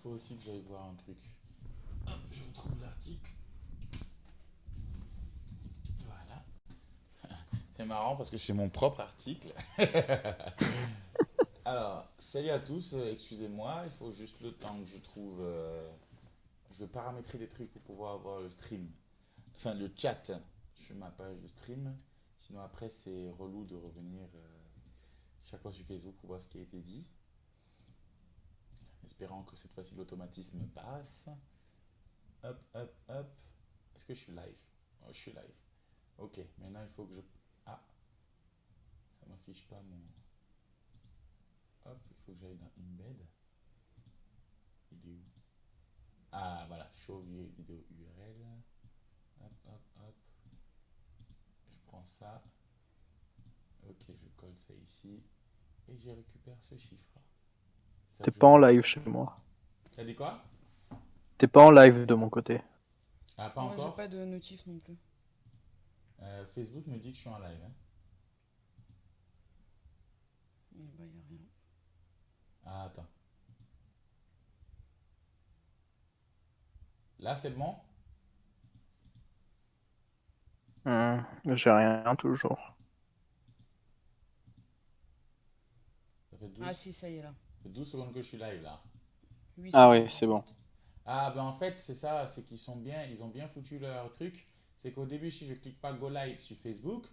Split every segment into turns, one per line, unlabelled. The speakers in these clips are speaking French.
faut aussi que j'aille voir un truc. Hop, je retrouve l'article. Voilà. C'est marrant parce que c'est mon propre article. Alors, salut à tous, excusez-moi, il faut juste le temps que je trouve. Je vais paramétrer des trucs pour pouvoir avoir le stream. Enfin, le chat sur ma page de stream. Sinon, après, c'est relou de revenir chaque fois sur Facebook pour voir ce qui a été dit. Espérant que cette fois-ci l'automatisme passe. Hop, hop, hop. Est-ce que je suis live? Oh, je suis live. Ok, maintenant il faut que je. Ah, ça m'affiche pas mon. Hop, il faut que j'aille dans Embed. Il est où? Ah, voilà, show vidéo URL. Hop, hop, hop. Je prends ça. Ok, je colle ça ici. Et je récupère ce chiffre-là. Ça
T'es
que je
pas en
veux.
live chez moi.
T'as dit quoi?
T'es pas en live de mon côté.
Ah, pas
Moi, j'ai
encore?
pas de notif non plus.
Facebook me dit que je suis en live. Hein.
Bah, y a rien.
Ah, attends. Là, c'est bon?
J'ai rien toujours.
Ça fait
Ah
12,
si, ça y est là.
ça fait 12 secondes que je suis live là.
8
Ah
secondes.
oui, c'est bon.
Ah, ben en fait, c'est ça, c'est qu'ils sont bien, ils ont bien foutu leur truc. C'est qu'au début, si je clique pas Go Live sur Facebook,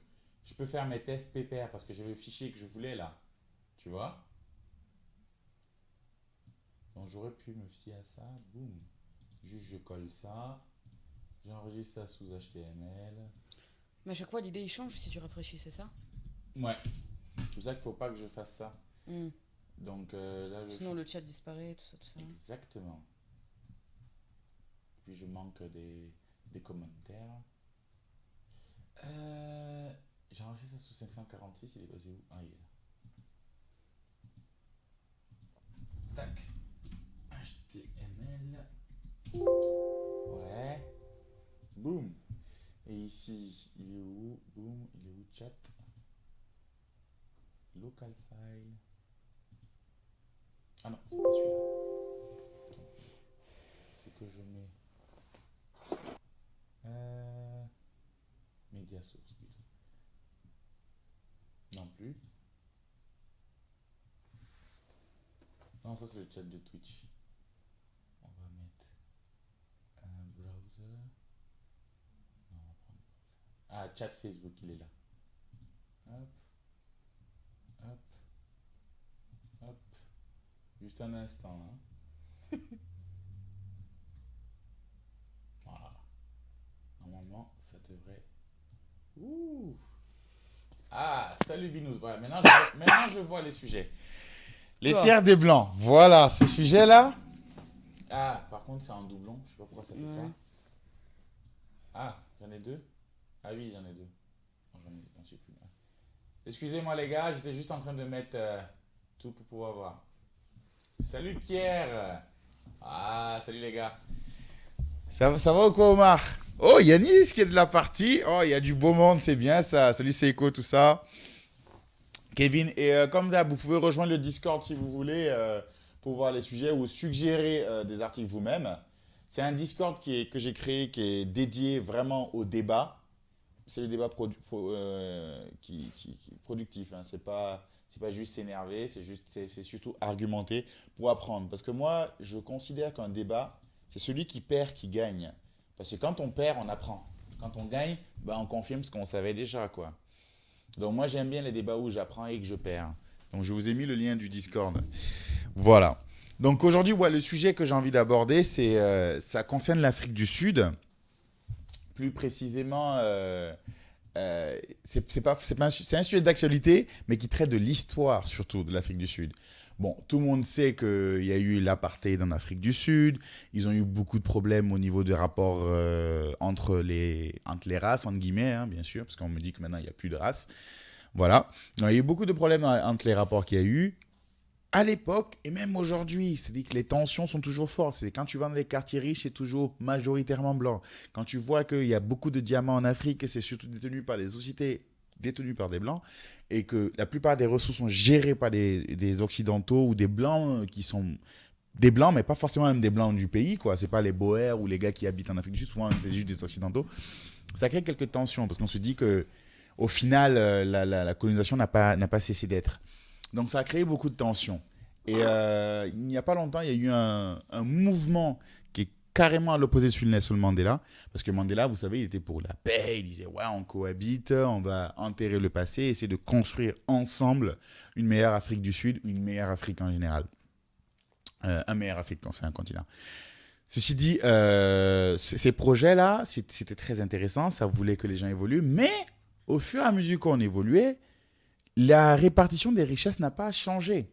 je peux faire mes tests PPR parce que j'ai le fichier que je voulais là. Tu vois? Donc j'aurais pu me fier à ça. Boum. Juste je colle ça. J'enregistre ça sous HTML.
Mais à chaque fois, l'idée il change si tu rafraîchis, c'est ça?
Ouais. C'est pour ça qu'il faut pas que je fasse ça.
Hmm.
Donc là, je
Sinon,
suis.
le chat disparaît, tout ça, tout ça.
Exactement. Puis je manque des commentaires. J'ai enregistré ça sous 546, il est basé où? Ah, il est là. Tac. HTML. Ouais. Boum. Et ici, il est où? Boum. Il est où? Chat. Local file. Ah non, c'est pas celui-là. C'est que je mets. Media source plutôt. Non plus. Non, ça c'est le chat de Twitch. On va mettre un browser. Non, on va prendre ça. Ah, chat Facebook, il est là. Hop, hop, hop. Juste un instant. Hein. Voilà. Normalement, ça devrait. Ouh. Ah, salut Binous. Voilà, maintenant je vois les sujets. Les
Quoi?
terres des blancs. Voilà, ce sujet-là. Ah, par contre, c'est en doublon. Je sais pas pourquoi ça fait ça.
Ouais.
Ah, j'en ai deux. Ah oui, j'en ai deux. Non, j'en suis plus. Excusez-moi les gars, j'étais juste en train de mettre tout pour pouvoir voir. Salut Pierre. Ah, salut les gars. Ça va ou quoi Omar? Oh, Yanis qui est de la partie. Oh, il y a du beau monde, c'est bien ça. Salut Seiko, tout ça. Kevin, et comme d'hab, vous pouvez rejoindre le Discord si vous voulez pour voir les sujets ou suggérer des articles vous-même. C'est un Discord que j'ai créé qui est dédié vraiment au débat. C'est le débat qui est productif. Hein. C'est pas juste s'énerver, c'est surtout argumenter pour apprendre. Parce que moi, je considère qu'un débat, c'est celui qui perd qui gagne. Parce que quand on perd, on apprend. Quand on gagne, ben, on confirme ce qu'on savait déjà, quoi. Donc moi, j'aime bien les débats où j'apprends et que je perds. Donc je vous ai mis le lien du Discord. Voilà. Donc aujourd'hui, ouais, le sujet que j'ai envie d'aborder, ça concerne l'Afrique du Sud. Plus précisément, c'est un sujet d'actualité, mais qui traite de l'histoire surtout de l'Afrique du Sud. Bon, tout le monde sait qu'il y a eu l'apartheid en Afrique du Sud. Ils ont eu beaucoup de problèmes au niveau des rapports entre les races, entre guillemets, hein, bien sûr, parce qu'on me dit que maintenant, il n'y a plus de races. Voilà. Il y a eu beaucoup de problèmes entre les rapports qu'il y a eu à l'époque et même aujourd'hui. C'est-à-dire que les tensions sont toujours fortes. C'est quand tu vas dans les quartiers riches, c'est toujours majoritairement blanc. Quand tu vois qu'il y a beaucoup de diamants en Afrique, c'est surtout détenu par les sociétés détenues par des blancs et que la plupart des ressources sont gérées par des occidentaux ou des blancs qui sont des Blancs, mais pas forcément même des Blancs du pays, quoi. C'est pas les Boers ou les gars qui habitent en Afrique du Sud, souvent c'est juste des Occidentaux. Ça crée quelques tensions, parce qu'on se dit que au final, la colonisation n'a pas cessé d'être. Donc ça a créé beaucoup de tensions. Et il n'y a pas longtemps, il y a eu un mouvement qui est carrément à l'opposé de celui de Nelson Mandela. Parce que Mandela, vous savez, il était pour la paix. Il disait, ouais, on cohabite, on va enterrer le passé, essayer de construire ensemble une meilleure Afrique du Sud, une meilleure Afrique en général. Un meilleur Afrique quand c'est un continent. Ceci dit, ces projets-là, c'était très intéressant. Ça voulait que les gens évoluent. Mais au fur et à mesure qu'on évoluait, la répartition des richesses n'a pas changé.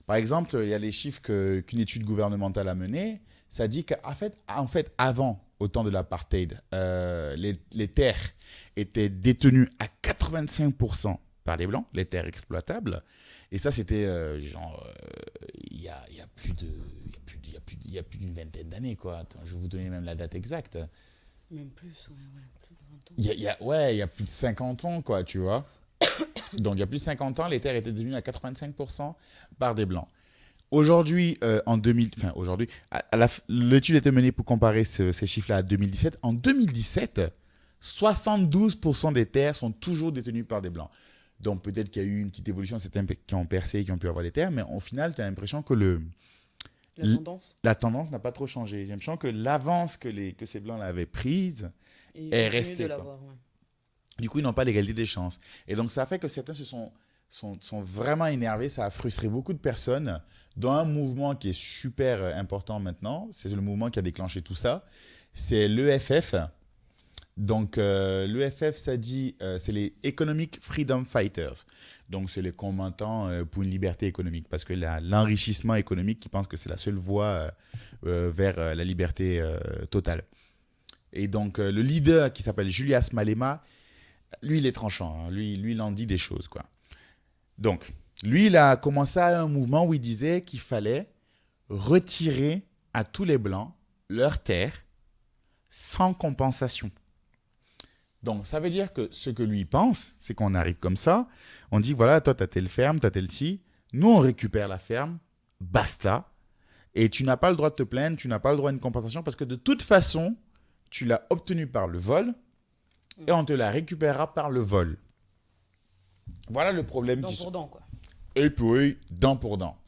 Par exemple, il y a les chiffres qu'une étude gouvernementale a mené. Ça dit qu'en fait, avant, au temps de l'apartheid, les terres étaient détenues à 85% par les Blancs, les terres exploitables. Et ça, c'était il y a plus d'une vingtaine d'années, quoi. Attends, je vais vous donner même la date exacte.
Même plus, ouais, plus de 20 ans.
Il y a plus de 50 ans, quoi, tu vois. Donc, il y a plus de 50 ans, les terres étaient devenues à 85% par des Blancs. Aujourd'hui, l'étude était menée pour comparer ces chiffres-là à 2017. En 2017, 72% des terres sont toujours détenues par des Blancs. Donc, peut-être qu'il y a eu une petite évolution, certains qui ont percé, qui ont pu avoir des terres, mais au final, tu as l'impression que la tendance n'a pas trop changé. J'ai l'impression que l'avance que ces Blancs-là avaient prise est restée.
De l'avoir, ouais.
Du coup, ils n'ont pas l'égalité des chances. Et donc, ça fait que certains sont vraiment énervés. Ça a frustré beaucoup de personnes dans un mouvement qui est super important maintenant. C'est le mouvement qui a déclenché tout ça. C'est l'EFF. Donc, l'EFF, ça dit, c'est les Economic Freedom Fighters. Donc, c'est les combattants pour une liberté économique. Parce que l'enrichissement économique, qui pense que c'est la seule voie vers la liberté totale. Et donc, le leader qui s'appelle Julius Malema, lui, il est tranchant. Hein. Lui, il en dit des choses, quoi. Donc, lui, il a commencé un mouvement où il disait qu'il fallait retirer à tous les Blancs leurs terres sans compensation. Donc, ça veut dire que ce que lui pense, c'est qu'on arrive comme ça, on dit, voilà, toi, tu as telle ferme, tu as telle ci, nous, on récupère la ferme, basta, et tu n'as pas le droit de te plaindre, tu n'as pas le droit à une compensation, parce que de toute façon, tu l'as obtenu par le vol, et on te la récupérera par le vol. Voilà le problème.
Dent pour dent, quoi.
Et puis, dent pour dent.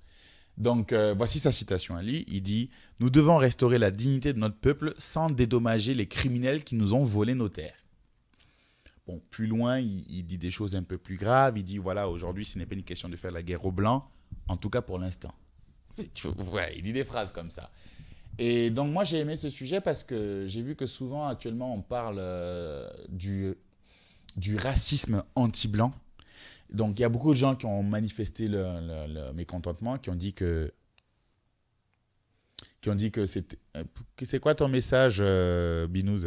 Donc, voici sa citation à lui. Il dit « Nous devons restaurer la dignité de notre peuple sans dédommager les criminels qui nous ont volé nos terres. » Bon, plus loin, il dit des choses un peu plus graves. Il dit « Voilà, aujourd'hui, ce n'est pas une question de faire la guerre aux Blancs, en tout cas pour l'instant. » Ouais, il dit des phrases comme ça. Et donc, moi, j'ai aimé ce sujet parce que j'ai vu que souvent, actuellement, on parle du racisme anti-blanc. Donc, il y a beaucoup de gens qui ont manifesté le mécontentement, qui ont dit que c'était... C'est quoi ton message, Binous?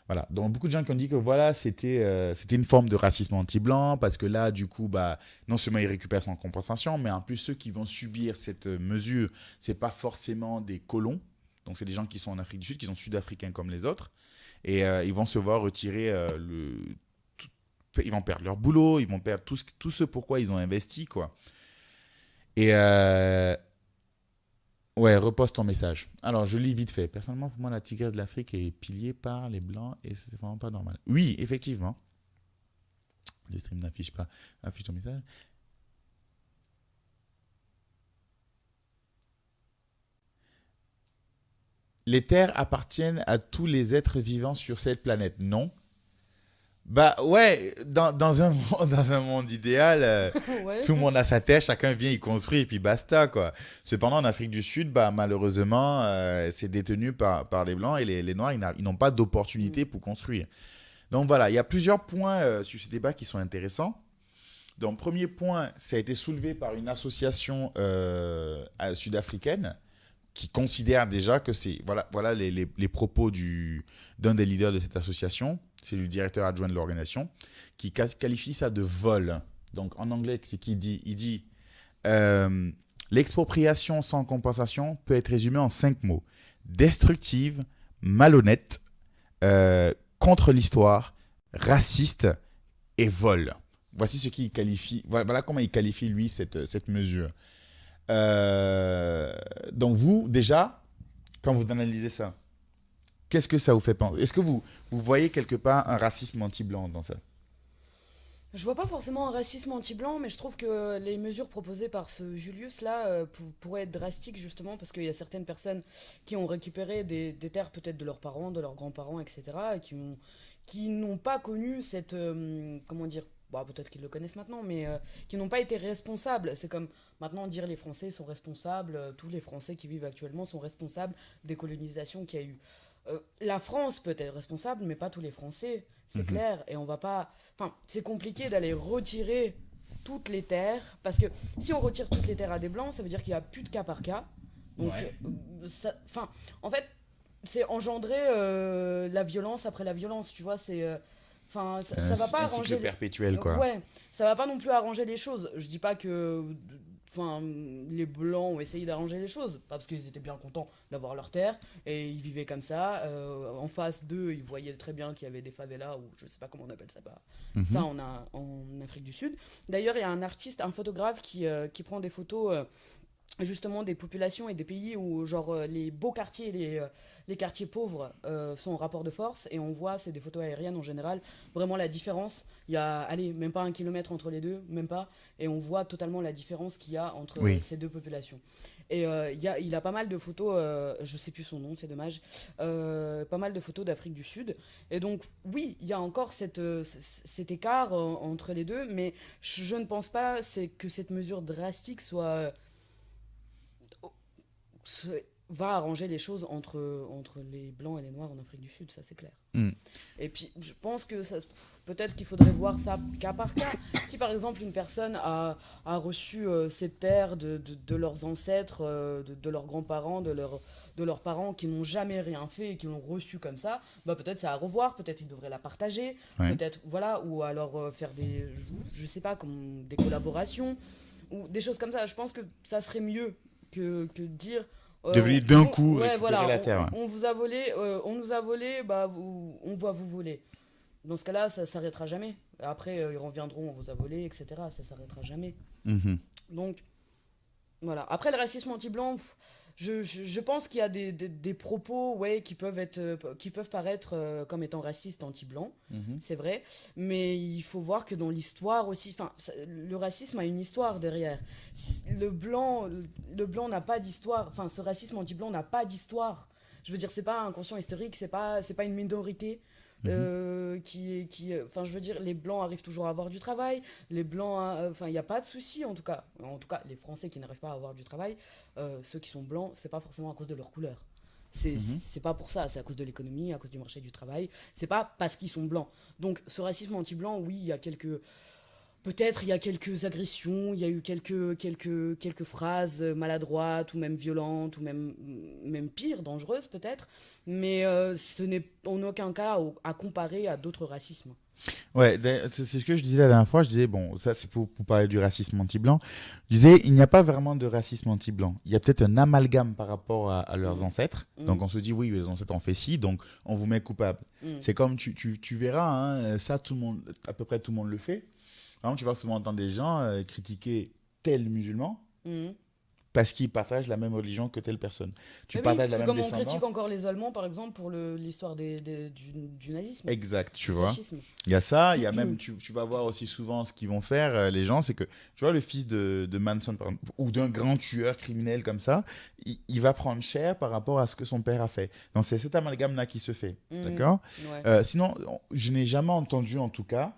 Voilà. Donc, beaucoup de gens qui ont dit que voilà, c'était une forme de racisme anti-blanc parce que là, du coup, non seulement ils récupèrent sans compensation, mais en plus, ceux qui vont subir cette mesure, ce n'est pas forcément des colons. Donc, c'est des gens qui sont en Afrique du Sud, qui sont sud-africains comme les autres. Et ils vont se voir retirer ils vont perdre leur boulot, ils vont perdre tout ce pourquoi ils ont investi, quoi. Et ouais, reposte ton message. Alors, je lis vite fait. Personnellement, pour moi, la tigresse de l'Afrique est pillée par les Blancs et c'est vraiment pas normal. Oui, effectivement. Le stream n'affiche pas. Affiche ton message. Les terres appartiennent à tous les êtres vivants sur cette planète, non? Bah ouais, dans un monde idéal,
Ouais.
tout le monde a sa terre, chacun vient y construire et puis basta, quoi. Cependant, en Afrique du Sud, malheureusement, c'est détenu par les Blancs et les Noirs, ils n'ont pas d'opportunité pour construire. Donc voilà, il y a plusieurs points sur ce débat qui sont intéressants. Donc, premier point, ça a été soulevé par une association sud-africaine qui considère déjà que c'est... Voilà les propos d'un des leaders de cette association. C'est le directeur adjoint de l'organisation, qui qualifie ça de vol. Donc, en anglais, c'est qu'il dit, l'expropriation sans compensation peut être résumée en 5 mots. Destructive, malhonnête, contre l'histoire, raciste et vol. Voici ce qu'il qualifie. Voilà comment il qualifie, lui, cette mesure. Donc vous, déjà, quand vous analysez ça, qu'est-ce que ça vous fait penser? Est-ce que vous voyez quelque part un racisme anti-blanc dans ça?
Je vois pas forcément un racisme anti-blanc, mais je trouve que les mesures proposées par ce Julius là pourraient être drastiques justement parce qu'il y a certaines personnes qui ont récupéré des terres peut-être de leurs parents, de leurs grands-parents, etc. Et qui n'ont pas connu cette comment dire. Bon, peut-être qu'ils le connaissent maintenant, mais qui n'ont pas été responsables. C'est comme maintenant dire les Français sont responsables, tous les Français qui vivent actuellement sont responsables des colonisations qu'il y a eu. La France peut être responsable, mais pas tous les Français, c'est clair. Et on va pas. Enfin, c'est compliqué d'aller retirer toutes les terres, parce que si on retire toutes les terres à des blancs, ça veut dire qu'il n'y a plus de cas par cas. Donc,
Ouais.
enfin, en fait, c'est engendrer la violence après la violence, tu vois. C'est, enfin, ça va pas
Un
arranger.
cycle perpétuel, quoi.
Ouais, ça va pas non plus arranger les choses. Je dis pas que enfin, les Blancs ont essayé d'arranger les choses, pas parce qu'ils étaient bien contents d'avoir leur terre, et ils vivaient comme ça. En face d'eux, ils voyaient très bien qu'il y avait des favelas, ou je sais pas comment on appelle ça, ça en Afrique du Sud. D'ailleurs, il y a un artiste, un photographe qui prend des photos justement des populations et des pays où genre les beaux quartiers les quartiers pauvres sont en rapport de force, et on voit, c'est des photos aériennes en général, vraiment la différence. Il y a, allez, même pas 1 kilomètre entre les deux, même pas, et on voit totalement la différence qu'il y a entre
Oui.
ces deux populations. Et il a pas mal de photos, je sais plus son nom, c'est dommage, pas mal de photos d'Afrique du Sud. Et donc, oui, il y a encore cet écart entre les deux, mais je ne pense pas que cette mesure drastique va arranger les choses entre les blancs et les noirs en Afrique du Sud, ça c'est clair.
Mm.
Et puis je pense que peut-être qu'il faudrait voir ça cas par cas. Si par exemple une personne a reçu cette terre de leurs ancêtres, de leurs grands-parents, de leurs parents qui n'ont jamais rien fait et qui l'ont reçu comme ça, bah peut-être ça à revoir, peut-être ils devraient la partager,
Ouais.
peut-être voilà, ou alors faire je sais pas, comme des collaborations ou des choses comme ça. Je pense que ça serait mieux que de dire
De venir d'un coup
ouais,
récupérer
voilà,
la terre. Ouais.
on vous a volé, on nous a volé, bah on va vous voler. Dans ce cas-là, ça s'arrêtera jamais. Après, ils reviendront, on vous a volé, etc. Ça s'arrêtera jamais.
Mhm.
Donc, voilà. Après, le racisme anti-blanc, je pense qu'il y a des propos ouais, qui peuvent paraître comme étant racistes anti-blancs,
Mhm.
c'est vrai, mais il faut voir que dans l'histoire aussi, le racisme a une histoire derrière. Le blanc n'a pas d'histoire, enfin, ce racisme anti-blanc n'a pas d'histoire. Je veux dire, c'est pas un conscient historique, c'est pas une minorité. Enfin, je veux dire, les blancs arrivent toujours à avoir du travail, les blancs, enfin, il n'y a pas de souci en tout cas. En tout cas, les Français qui n'arrivent pas à avoir du travail, ceux qui sont blancs, c'est pas forcément à cause de leur couleur. C'est pas pour ça, c'est à cause de l'économie, à cause du marché du travail. C'est pas parce qu'ils sont blancs. Donc, ce racisme anti-blanc, oui, il y a quelques. Peut-être il y a quelques agressions, il y a eu quelques phrases maladroites ou même violentes ou même pire, dangereuses peut-être, mais ce n'est en aucun cas à comparer à d'autres racismes.
Ouais, c'est ce que je disais la dernière fois. Je disais, bon, ça c'est pour parler du racisme anti-blanc. Je disais, il n'y a pas vraiment de racisme anti-blanc. Il y a peut-être un amalgame par rapport à leurs ancêtres. Donc on se dit, oui, les ancêtres ont fait ci, donc on vous met coupable. C'est comme tu verras, hein, ça, tout le monde, à peu près tout le monde le fait. Par exemple, tu vas souvent entendre des gens critiquer tel musulman
Mm.
parce qu'ils partagent la même religion que telle personne. Tu
Mais oui,
partages la
c'est
même
comme on
descendance.
critique encore les Allemands par exemple pour l'histoire du nazisme,
Exact, tu
du
vois.
fascisme.
Il y a ça, il y a même, tu vas voir aussi souvent ce qu'ils vont faire, les gens, c'est que, tu vois, le fils de Manson, par exemple, ou d'un grand tueur criminel comme ça, il va prendre cher par rapport à ce que son père a fait. Donc c'est cet amalgame-là qui se fait, d'accord?
Ouais.
Sinon, je n'ai jamais entendu, en tout cas,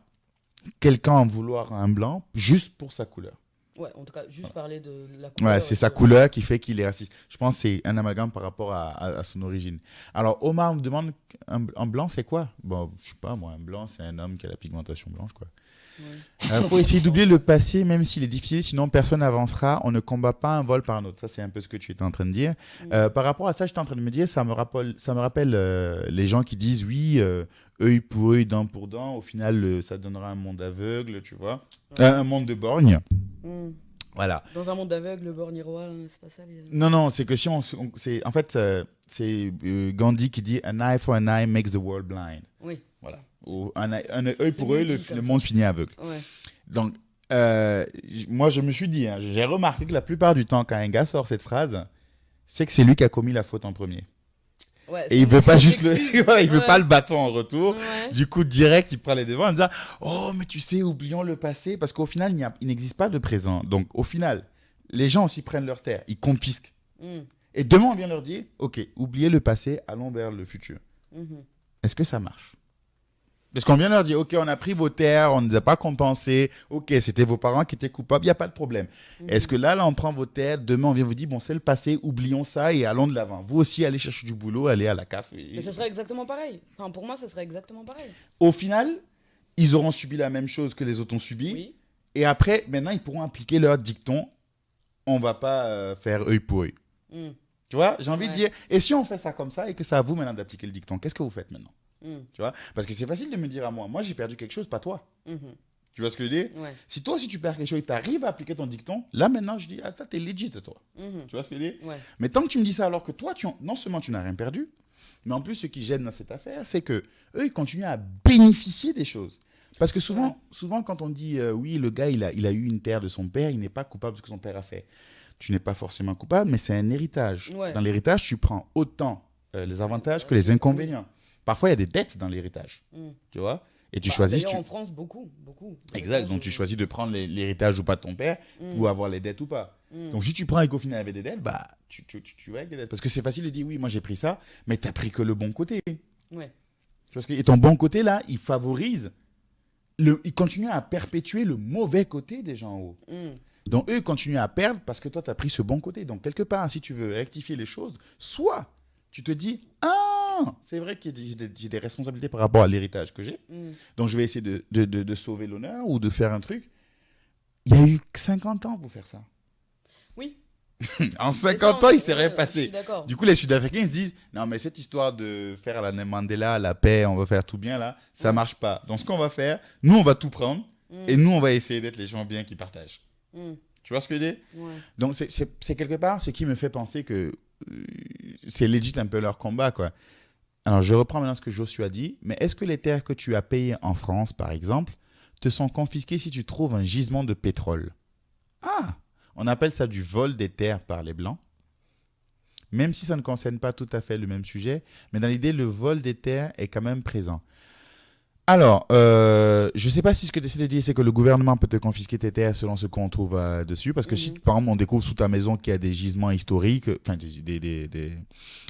quelqu'un en vouloir à un blanc juste pour sa couleur.
Ouais, en tout cas, juste parler de la couleur.
Ouais, c'est sa couleur qui fait qu'il est raciste. Je pense que c'est un amalgame par rapport à son origine. Alors, Omar me demande, un blanc, c'est quoi? Bon, je sais pas, moi, un blanc, c'est un homme qui a la pigmentation blanche, quoi. Faut essayer d'oublier le passé, même s'il est difficile, sinon personne n'avancera. On ne combat pas un vol par un autre. Ça, c'est un peu ce que tu étais en train de dire. Par rapport à ça, j'étais en train de me dire, ça me rappelle les gens qui disent, oui, œil pour œil, dent pour dent. Au final, ça donnera un monde aveugle, tu vois. Un monde de borgne. Voilà.
Dans un monde d'aveugle, le borgne roi, c'est pas ça
Non, c'est que si c'est en fait c'est Gandhi qui dit an eye for an eye makes the world blind.
Oui.
Voilà. Ou un œil pour
mieux
œil,
dit
le
comme
monde
ça.
finit aveugle.
Ouais.
Donc moi, je me suis dit, hein, j'ai remarqué que la plupart du temps, quand un gars sort cette phrase, c'est que c'est lui qui a commis la faute en premier.
Ouais,
Et
c'est
il veut
une
pas
bonne
juste
excuse.
voilà, il veut
Ouais.
pas le bâton en retour.
Ouais.
Du coup, direct, il prend les devants en disant, oh, mais tu sais, oublions le passé, parce qu'au final, il n'existe pas de présent. Donc, au final, les gens aussi prennent leur terre, ils confisquent.
Mm.
Et demain, on vient leur dire, ok, oubliez le passé, allons vers le futur.
Mhm.
Est-ce que ça marche? Parce qu'on vient leur dire, ok, on a pris vos terres, on ne nous a pas compensé, ok, c'était vos parents qui étaient coupables, il n'y a pas de problème.
Mhm.
Est-ce que là, on prend vos terres, demain, on vient vous dire, bon, c'est le passé, oublions ça et allons de l'avant. Vous aussi, allez chercher du boulot, allez à la CAF.
Mais ça serait exactement pareil. Enfin, pour moi, ça serait exactement pareil.
Au final, ils auront subi la même chose que les autres ont subi.
Oui.
Et après, maintenant, ils pourront appliquer leur dicton, on va pas faire œil pour œil.
Mm.
Tu vois, j'ai envie de
Ouais.
dire, et si on fait ça comme ça et que c'est à vous maintenant d'appliquer le dicton, qu'est-ce que vous faites maintenant?
Mm.
Tu vois, parce que c'est facile de me dire à moi, j'ai perdu quelque chose, pas toi.
Mhm.
Tu vois ce que je veux dire?
Ouais.
Si toi aussi tu perds quelque chose et tu arrives à appliquer ton dicton, là maintenant je dis, ah, ça t'es legit toi.
Mhm.
Tu vois ce que je veux dire?
Ouais.
Mais tant que tu me dis ça alors que toi, non seulement tu n'as rien perdu, mais en plus ce qui gêne dans cette affaire, c'est que eux ils continuent à bénéficier des choses. Parce que souvent quand on dit, oui, le gars il a eu une terre de son père, il n'est pas coupable de ce que son père a fait. Tu n'es pas forcément coupable, mais c'est un héritage.
Ouais.
Dans l'héritage, tu prends autant les avantages que les inconvénients. Parfois, il y a des dettes dans l'héritage.
Mm.
Tu vois? Et tu
Bah,
choisis.
d'ailleurs, en France, beaucoup.
Exact. Donc, tu choisis de prendre l'héritage ou pas de ton père
Mm.
ou avoir les dettes ou pas.
Mm.
Donc, si tu prends et qu'au final, il y avait des dettes, bah, tu vas avec des dettes. Parce que c'est facile de dire, oui, moi, j'ai pris ça, mais tu n'as pris que le bon côté.
Ouais.
Tu vois ce que... Et ton bon côté, là, il favorise, il continue à perpétuer le mauvais côté des gens en haut.
Mm.
Donc, eux, ils continuent à perdre parce que toi, tu as pris ce bon côté. Donc, quelque part, si tu veux rectifier les choses, soit tu te dis, ah, c'est vrai que j'ai des responsabilités par rapport à l'héritage que j'ai.
Mm.
Donc, je vais essayer de sauver l'honneur ou de faire un truc. Il y a eu 50 ans pour faire ça.
Oui.
En
Et ça,
50 ans, il s'est rien
Je
passé.
suis d'accord.
Du coup, les Sud-Africains ils se disent, non, mais cette histoire de faire la Mandela, la paix, on va faire tout bien là, ça marche pas. Donc, ce qu'on va faire, nous, on va tout prendre
Mm.
et nous, on va essayer d'être les gens bien qui partagent.
Mm.
Tu vois ce que je veux dire?
Ouais.
Donc, c'est quelque part ce qui me fait penser que c'est legit un peu leur combat, quoi. Alors, je reprends maintenant ce que Joshua a dit, mais est-ce que les terres que tu as payées en France, par exemple, te sont confisquées si tu trouves un gisement de pétrole? Ah, on appelle ça du vol des terres par les Blancs. Même si ça ne concerne pas tout à fait le même sujet, mais dans l'idée, le vol des terres est quand même présent. Alors, je ne sais pas si ce que tu essaies de dire, c'est que le gouvernement peut te confisquer tes terres selon ce qu'on trouve dessus. Parce que si, par exemple, on découvre sous ta maison qu'il y a des gisements historiques, enfin,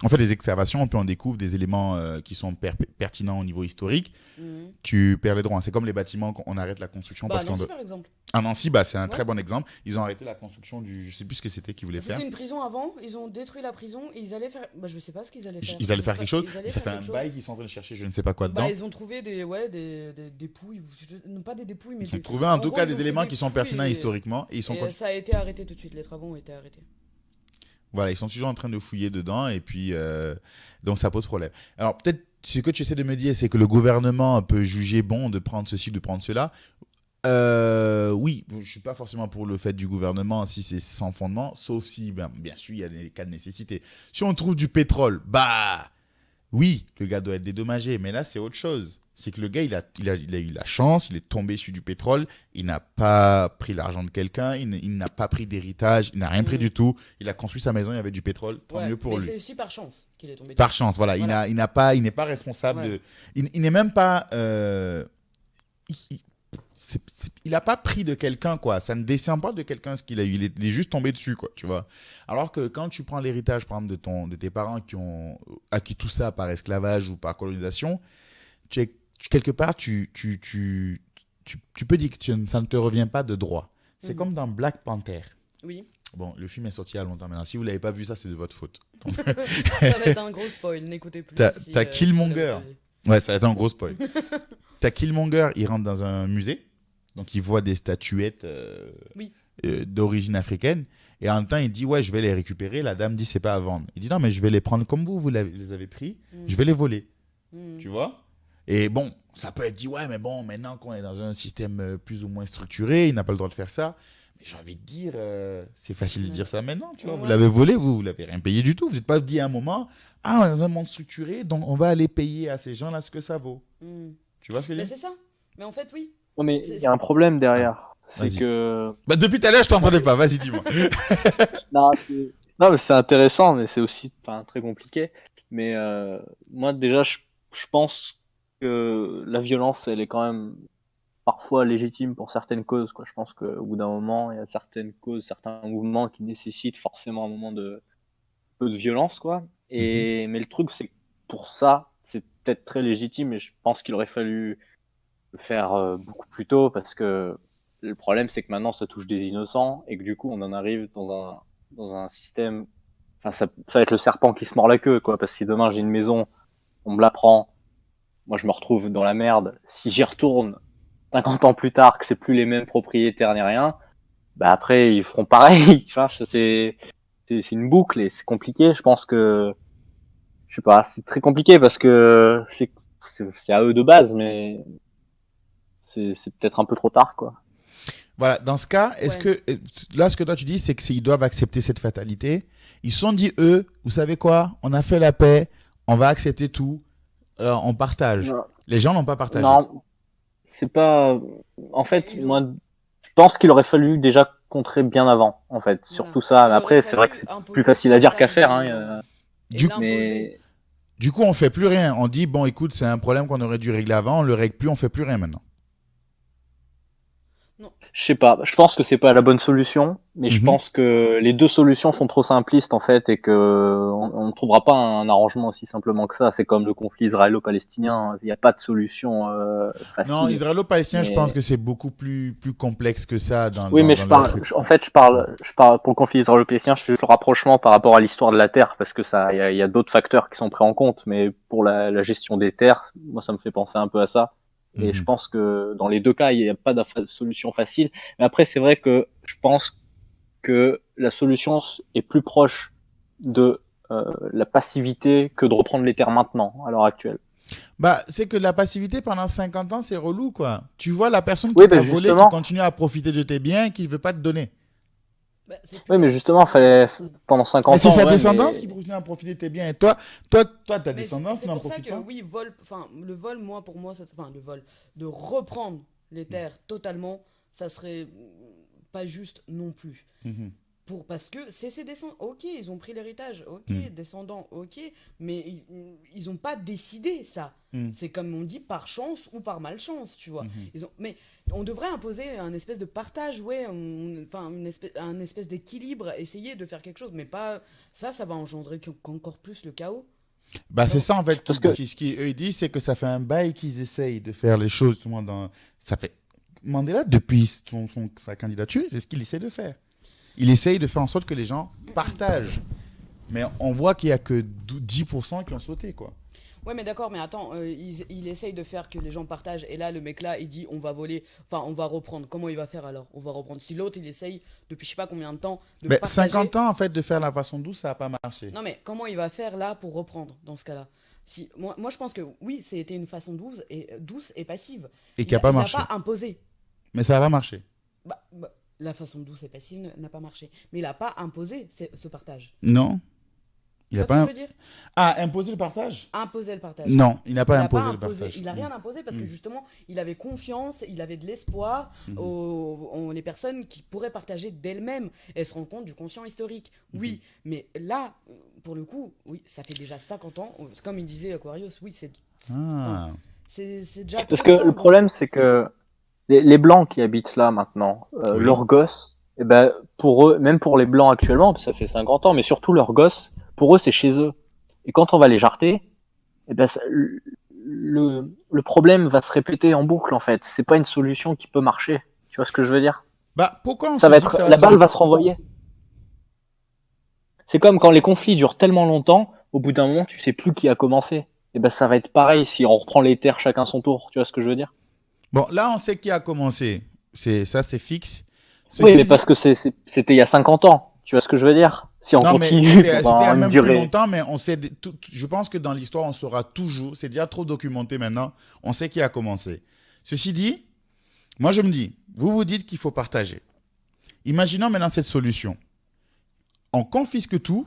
on fait des excavations, puis on découvre des éléments qui sont pertinents au niveau historique,
Mm.
tu perds les droits. C'est comme les bâtiments, on arrête la construction
Bah,
parce qu'on
Nancy,
veut...
par exemple.
À Nancy, bah, c'est un
Ouais.
très bon exemple. Ils ont arrêté la construction du... Je ne sais plus ce que c'était qu'ils voulaient faire.
C'était une prison avant, ils ont détruit la prison et ils allaient faire. Bah, je sais pas ce qu'ils allaient faire.
Ils allaient
Je
faire
sais
quelque
pas,
chose,
ils allaient
mais ça fait
faire
un
quelque
bail
chose.
qu'ils sont en train de chercher, je ne sais pas quoi dedans.
Bah, ils ont trouvé des pouilles, non pas des dépouilles, mais
Ils ont
des.
trouvé en tout
gros,
cas
ils ont
des
fait
éléments
des
qui sont
fouilles
pertinents
et-
historiquement. Et ils sont,
Et ça a été arrêté tout de suite, les travaux ont été arrêtés.
voilà, ils sont toujours en train de fouiller dedans et puis donc ça pose problème. Alors peut-être ce que tu essaies de me dire, c'est que le gouvernement peut juger bon de prendre ceci, de prendre cela. Oui, je ne suis pas forcément pour le fait du gouvernement si c'est sans fondement, sauf si, bien sûr, il y a des cas de nécessité. Si on trouve du pétrole, bah oui, le gars doit être dédommagé, mais là, c'est autre chose. C'est que le gars, il a eu la chance, il est tombé sur du pétrole, il n'a pas pris l'argent de quelqu'un, il n'a pas pris d'héritage, il n'a rien pris du tout. Il a construit sa maison, il y avait du pétrole, tant
Ouais,
mieux pour
mais
lui.
c'est aussi par chance qu'il est tombé.
Par chance, voilà.
Voilà.
Il n'est pas responsable.
Ouais.
De, il n'est même pas. Il n'a pas pris de quelqu'un, quoi. Ça ne descend pas de quelqu'un ce qu'il a eu. Il est juste tombé dessus, quoi. Tu vois. Alors que quand tu prends l'héritage, par exemple, de tes parents qui ont acquis tout ça par esclavage ou par colonisation, quelque part, tu peux dire que ça ne te revient pas de droit. C'est comme dans Black Panther.
Oui,
Bon, le film est sorti il y a longtemps maintenant. Si vous ne l'avez pas vu, ça, c'est de votre faute.
ça va être un gros spoil, n'écoutez plus.
T'as
si,
Killmonger.
si vous l'avez pas vu.
Ouais, ça va être un gros spoil. T'as Killmonger, il rentre dans un musée. Donc, il voit des statuettes
Oui.
d'origine africaine. Et en même temps, il dit, ouais, je vais les récupérer. La dame dit, c'est pas à vendre. Il dit, non, mais je vais les prendre comme vous les avez pris. Je vais les voler. Tu vois? Et bon, ça peut être dit, ouais, mais bon, maintenant qu'on est dans un système plus ou moins structuré, il n'a pas le droit de faire ça. Mais j'ai envie de dire, c'est facile de dire ça maintenant, tu vois. Vous
Ouais.
l'avez volé, vous l'avez rien payé du tout. Vous n'êtes pas dit à un moment, ah, on est dans un monde structuré, donc on va aller payer à ces gens-là ce que ça vaut.
Mm.
Tu vois ce que je
Mais
veux dire?
c'est ça. Mais en fait, oui.
Non, mais
C'est-
il y a un problème derrière. C'est
Vas-y.
que...
Bah, depuis tout à l'heure, je t'entendais pas. Vas-y, dis-moi.
Non, non, mais c'est intéressant, mais c'est aussi très compliqué. Mais moi, déjà, je pense que la violence, elle est quand même parfois légitime pour certaines causes, quoi. Je pense qu'au bout d'un moment, il y a certaines causes, certains mouvements qui nécessitent forcément un moment de peu de violence, quoi. Mais le truc, c'est que pour ça, c'est peut-être très légitime, et je pense qu'il aurait fallu le faire beaucoup plus tôt, parce que le problème, c'est que maintenant, ça touche des innocents, et que du coup, on en arrive dans un système. Enfin, ça va être le serpent qui se mord la queue, quoi. Parce que si demain j'ai une maison, on me la prend, moi je me retrouve dans la merde. Si j'y retourne 50 ans plus tard, que c'est plus les mêmes propriétaires ni rien, bah après ils feront pareil. Tu vois, c'est une boucle et c'est compliqué. Je pense que, je sais pas, c'est très compliqué parce que c'est à eux de base, mais c'est peut-être un peu trop tard, quoi.
Voilà, dans ce cas, est-ce
Ouais.
que là, ce que toi tu dis, c'est que s'ils doivent accepter cette fatalité, ils se sont dit, eux, vous savez quoi, on a fait la paix, on va accepter tout, on partage.
Non,
Les gens n'ont pas partagé.
non, c'est pas. En
Mais
fait,
ils ont.
moi, je pense qu'il aurait fallu déjà contrer bien avant, en fait,
Voilà.
surtout ça. Mais
Il aurait
après, c'est vrai que
fallu
c'est plus
imposer ce
facile à dire qu'à
partage
faire,
dès le
hein,
moment. Et
Du,
l'imposer.
mais
du coup, on fait plus rien. On dit, bon, écoute, c'est un problème qu'on aurait dû régler avant, on le règle plus, on fait plus rien maintenant.
Non.
je sais pas. Je pense que c'est pas la bonne solution, mais je
Mhm.
pense que les deux solutions sont trop simplistes, en fait, et que on ne trouvera pas un arrangement aussi simplement que ça. C'est comme le conflit israélo-palestinien. Il n'y a pas de solution
Non,
facile.
israélo-palestinien, je pense
Mais
que c'est beaucoup plus complexe que ça
oui, mais
dans le truc.
en fait, je parle pour le conflit israélo-palestinien, je fais juste le rapprochement par rapport à l'histoire de la terre, parce que ça, il y a d'autres facteurs qui sont pris en compte, mais pour la gestion des terres, moi, ça me fait penser un peu à ça. Et je
Mhm.
pense que dans les deux cas, il n'y a pas de solution facile. Mais après, c'est vrai que je pense que la solution est plus proche de la passivité que de reprendre les terres maintenant, à l'heure actuelle.
Bah, c'est que la passivité pendant 50 ans, c'est relou, quoi. Tu vois la personne qui
Oui,
t'a
ben
volé, qui
justement,
continue à profiter de tes biens, qui ne veut pas te donner.
Bah, c'est plus
oui, mais
leur
justement,
histoire, hein.
fallait pendant
Mais
50
c'est
ans,
sa
ouais,
descendance
mais
qui continue à profiter de tes biens. Et toi, ta
Mais
descendance
c'est
n'en
pour ça
profite
que
pas.
oui, enfin, le vol, moi, pour moi, enfin, le vol, de reprendre les terres totalement, ça serait pas juste non plus.
Mhm.
Parce que c'est ses descendants, ok, ils ont pris l'héritage,
Mhm.
ok, descendants, ok, mais ils ont pas décidé ça.
Mhm.
C'est comme on dit, par chance ou par malchance, tu vois.
Mhm.
Mais on devrait imposer un espèce de partage, ouais, enfin, un espèce d'équilibre, essayer de faire quelque chose, mais pas. Ça va engendrer qu'encore plus le chaos.
Bah, c'est
Genre,
ça, en fait,
parce que
ce qu'ils disent, c'est que ça fait un bail qu'ils essayent de faire les choses, tout le monde, ça fait... Mandela, depuis sa candidature, c'est ce qu'il essaie de faire. Il essaye de faire en sorte que les gens partagent. Mais on voit qu'il n'y a que 10% qui ont sauté, quoi.
ouais, mais d'accord, mais attends, il essaye de faire que les gens partagent, et là, le mec là, il dit on va voler, enfin, on va reprendre. Comment il va faire alors? On va reprendre. Si l'autre, il essaye, depuis je sais pas combien de temps, de
Mais
partager.
50 ans, en fait, de faire la façon douce, ça n'a pas marché.
Non, mais comment il va faire là pour reprendre dans ce cas-là? Si, moi, je pense que oui, c'était une façon douce et passive.
Et qui n'a pas
Il a pas
marché.
imposé.
Mais ça va marcher.
La façon douce et passive n'a pas marché. Mais il a pas imposé ce partage.
Non. Il
Tu
n'a
vois ce que
pas...
je veux dire?
Imposer le partage.
Imposer le partage.
Non, il n'a pas
Il a pas
imposé le
imposé,
partage.
il a rien imposé parce que
Mm.
justement, il avait confiance, il avait de l'espoir
Mhm.
aux les personnes qui pourraient partager d'elles-mêmes et se rendre compte du conscient historique.
Mhm.
Oui, mais là, pour le coup, oui, ça fait déjà 50 ans. Comme il disait Aquarius, oui, enfin,
Ah.
c'est déjà
parce
trop
que
de
le
temps. Donc
problème, c'est que les blancs qui habitent là maintenant,
Oui.
leurs gosses, eh ben, pour eux, même pour les blancs actuellement, ça fait 50 ans, mais surtout leurs gosses, pour eux, c'est chez eux. Et quand on va les jarter, eh ben, le problème va se répéter en boucle, en fait. C'est pas une solution qui peut marcher. Tu vois ce que je veux dire?
Bah, pourquoi on
Ça
se
va
dit que
être,
ça va
la
se
balle va
répéter?
se renvoyer. C'est comme quand les conflits durent tellement longtemps, au bout d'un moment, tu sais plus qui a commencé. Et ben, ça va être pareil si on reprend les terres chacun son tour. Tu vois ce que je veux dire?
Bon, là, on sait qui a commencé. Ça, c'est fixe.
Oui,
Ceci
mais parce
dit,
que c'était il y a 50 ans. Tu vois ce que je veux dire? Si on
non, mais
continue
c'était
pendant une
même plus
durée.
longtemps, mais on sait, je pense que dans l'histoire, on saura toujours. C'est déjà trop documenté maintenant. On sait qui a commencé. Ceci dit, moi, je me dis, vous vous dites qu'il faut partager. Imaginons maintenant cette solution. On confisque tout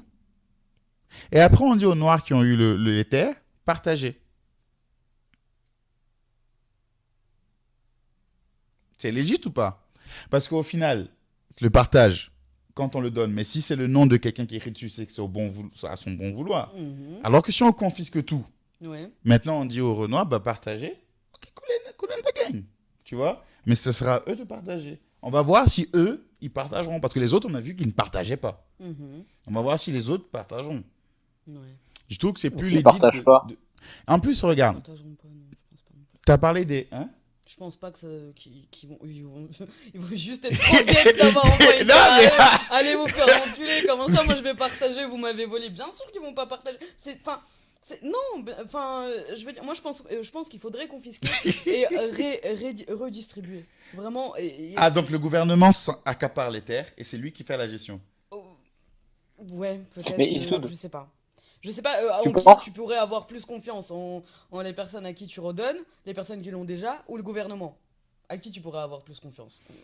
et après, on dit aux Noirs qui ont eu les terres, partagez. C'est légit ou pas? Parce qu'au final, le partage, quand on le donne, mais si c'est le nom de quelqu'un qui est écrit dessus, c'est que c'est à son bon vouloir.
Mhm.
Alors que si on confisque tout,
Ouais.
maintenant on dit au Renoir, bah partagez, ok, cool and gang, tu vois. Mais ce sera à eux de partager. On va voir si eux, ils partageront. Parce que les autres, on a vu qu'ils ne partageaient pas.
Mhm.
On va voir si les autres partageront.
Ouais.
Je trouve que c'est plus
S'ils
legit
partagent pas.
En plus,
Ils
regarde,
partageront pas, non, je pense pas non plus.
tu as parlé des... Hein.
Je pense pas que ça, qu'ils vont, ils vont juste être trop gays d'avoir envoyé.
Non, mais-
Allez vous faire enculer. Comment ça, moi je vais partager, vous m'avez volé. Bien sûr qu'ils vont pas partager. Non, enfin, je veux dire, moi je pense qu'il faudrait confisquer et redistribuer. Vraiment.
Ah, donc le gouvernement accapare les terres et c'est lui qui fait la gestion.
Ouais, peut-être.
Mais Issoud,
Je sais pas. Je sais pas
tu
en qui
penses-
tu pourrais avoir plus confiance, en les personnes à qui tu redonnes, les personnes qui l'ont déjà, ou le gouvernement. À qui tu pourrais avoir plus confiance.
De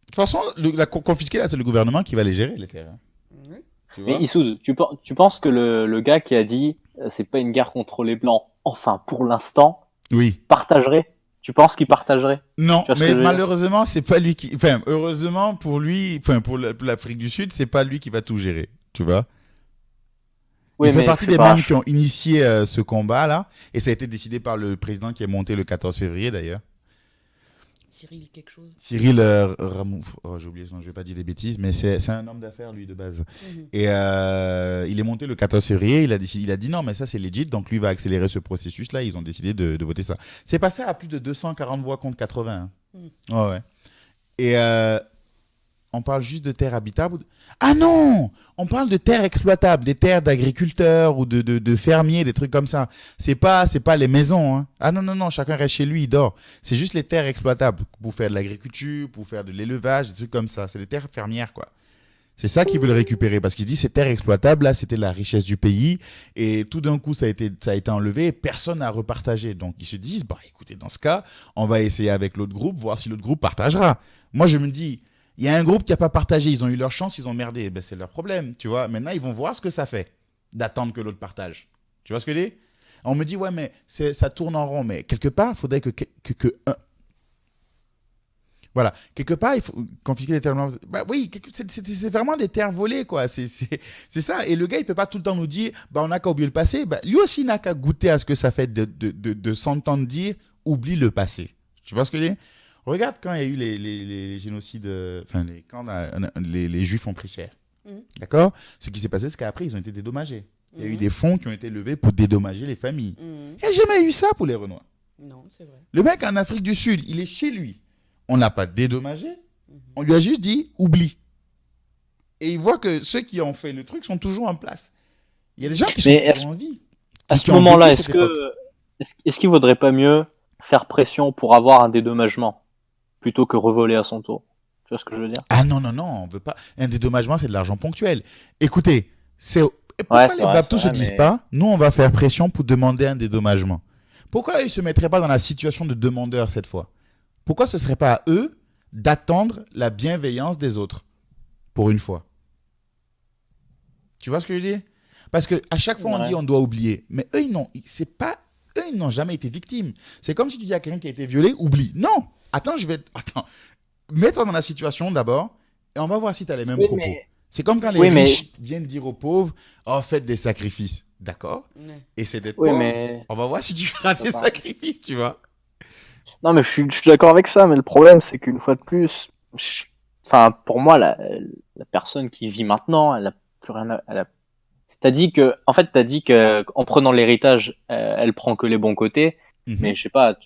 toute façon, la confisquer, là, c'est le gouvernement qui va les gérer, les terres. Hein.
Oui.
Tu
Mais
vois.
Issoud, tu penses que le gars qui a dit c'est pas une guerre contre les blancs, enfin pour l'instant,
Oui.
partagerait? Tu penses qu'il partagerait?
Non,
Tu vois ce que
mais
je veux dire?
malheureusement, c'est pas lui qui... Enfin, heureusement pour lui, enfin, pour l'Afrique du Sud, c'est pas lui qui va tout gérer, tu vois.
Oui,
Il fait
mais
partie
je sais
des
pas.
membres qui ont initié ce combat-là, et ça a été décidé par le président qui est monté le 14 février, d'ailleurs.
Cyril, quelque chose.
Cyril Ramouf, j'ai oublié son nom, je vais pas dire des bêtises, mais c'est un homme d'affaires, lui, de base.
Mhm.
Et il est monté le 14 février, il a dit non, mais ça c'est legit, donc lui va accélérer ce processus-là, ils ont décidé de voter ça. C'est passé à plus de 240 voix contre 80. Hein. Ouais, ouais. Et on parle juste de terres habitables. Ah non! On parle de terres exploitables, des terres d'agriculteurs ou de fermiers, des trucs comme ça. C'est pas les maisons. Hein. Ah non, non, non, chacun reste chez lui, il dort. C'est juste les terres exploitables pour faire de l'agriculture, pour faire de l'élevage, des trucs comme ça. C'est des terres fermières, quoi. C'est ça qu'ils veulent récupérer parce qu'ils se disent ces terres exploitables, là, c'était la richesse du pays et tout d'un coup, ça a été enlevé et personne n'a repartagé. Donc, ils se disent, bah écoutez, dans ce cas, on va essayer avec l'autre groupe, voir si l'autre groupe partagera. Moi, je me dis, il y a un groupe qui n'a pas partagé, ils ont eu leur chance, ils ont merdé. Ben, c'est leur problème, tu vois. Maintenant, ils vont voir ce que ça fait d'attendre que l'autre partage. Tu vois ce que je dis? On me dit, ouais, mais ça tourne en rond. Mais quelque part, il faudrait que voilà, quelque part, il faut confisquer les terres. Bah oui, c'est vraiment des terres volées, quoi. C'est ça. Et le gars, il peut pas tout le temps nous dire, bah on n'a qu'à oublier le passé. Bah, lui aussi n'a qu'à goûter à ce que ça fait de s'entendre dire, oublie le passé. Tu vois ce que je veux dire? Regarde quand il y a eu les génocides, enfin, quand les Juifs ont pris cher. D'accord? Ce qui s'est passé, c'est qu'après, ils ont été dédommagés. Il y a eu des fonds qui ont été levés pour dédommager les familles. Il n'y a jamais eu ça pour les Renois.
Non, c'est vrai.
Le mec en Afrique du Sud, il est chez lui. On l'a pas dédommagé. On lui a juste dit oublie. Et il voit que ceux qui ont fait le truc sont toujours en place. Il y a des gens qui sont toujours en vie.
À ce moment-là, est-ce qu'il vaudrait pas mieux faire pression pour avoir un dédommagement plutôt que revoler à son tour? Tu vois ce que je veux dire?
Ah non, non, non, on veut pas. Un dédommagement, c'est de l'argent ponctuel. Écoutez, pourquoi les Baptous se disent pas, nous, on va faire pression pour demander un dédommagement? Pourquoi ils ne se mettraient pas dans la situation de demandeur cette fois? Pourquoi ce ne serait pas à eux d'attendre la bienveillance des autres pour une fois? Tu vois ce que je dis? Parce qu'à chaque fois, on dit on doit oublier. Mais eux, ils n'ont jamais été victimes. C'est comme si tu dis à quelqu'un qui a été violé, oublie. Non! Attends, mets-toi dans la situation d'abord et on va voir si tu as les mêmes propos. C'est comme quand les riches viennent dire aux pauvres, oh, faites des sacrifices. D'accord? Et c'est d'être pauvre. On va voir si tu feras des sacrifices, tu vois.
Non, mais je suis d'accord avec ça, mais le problème, c'est qu'une fois de plus, pour moi, la personne qui vit maintenant, elle a plus rien à... T'as dit que en prenant l'héritage, elle prend que les bons côtés, mais je sais pas,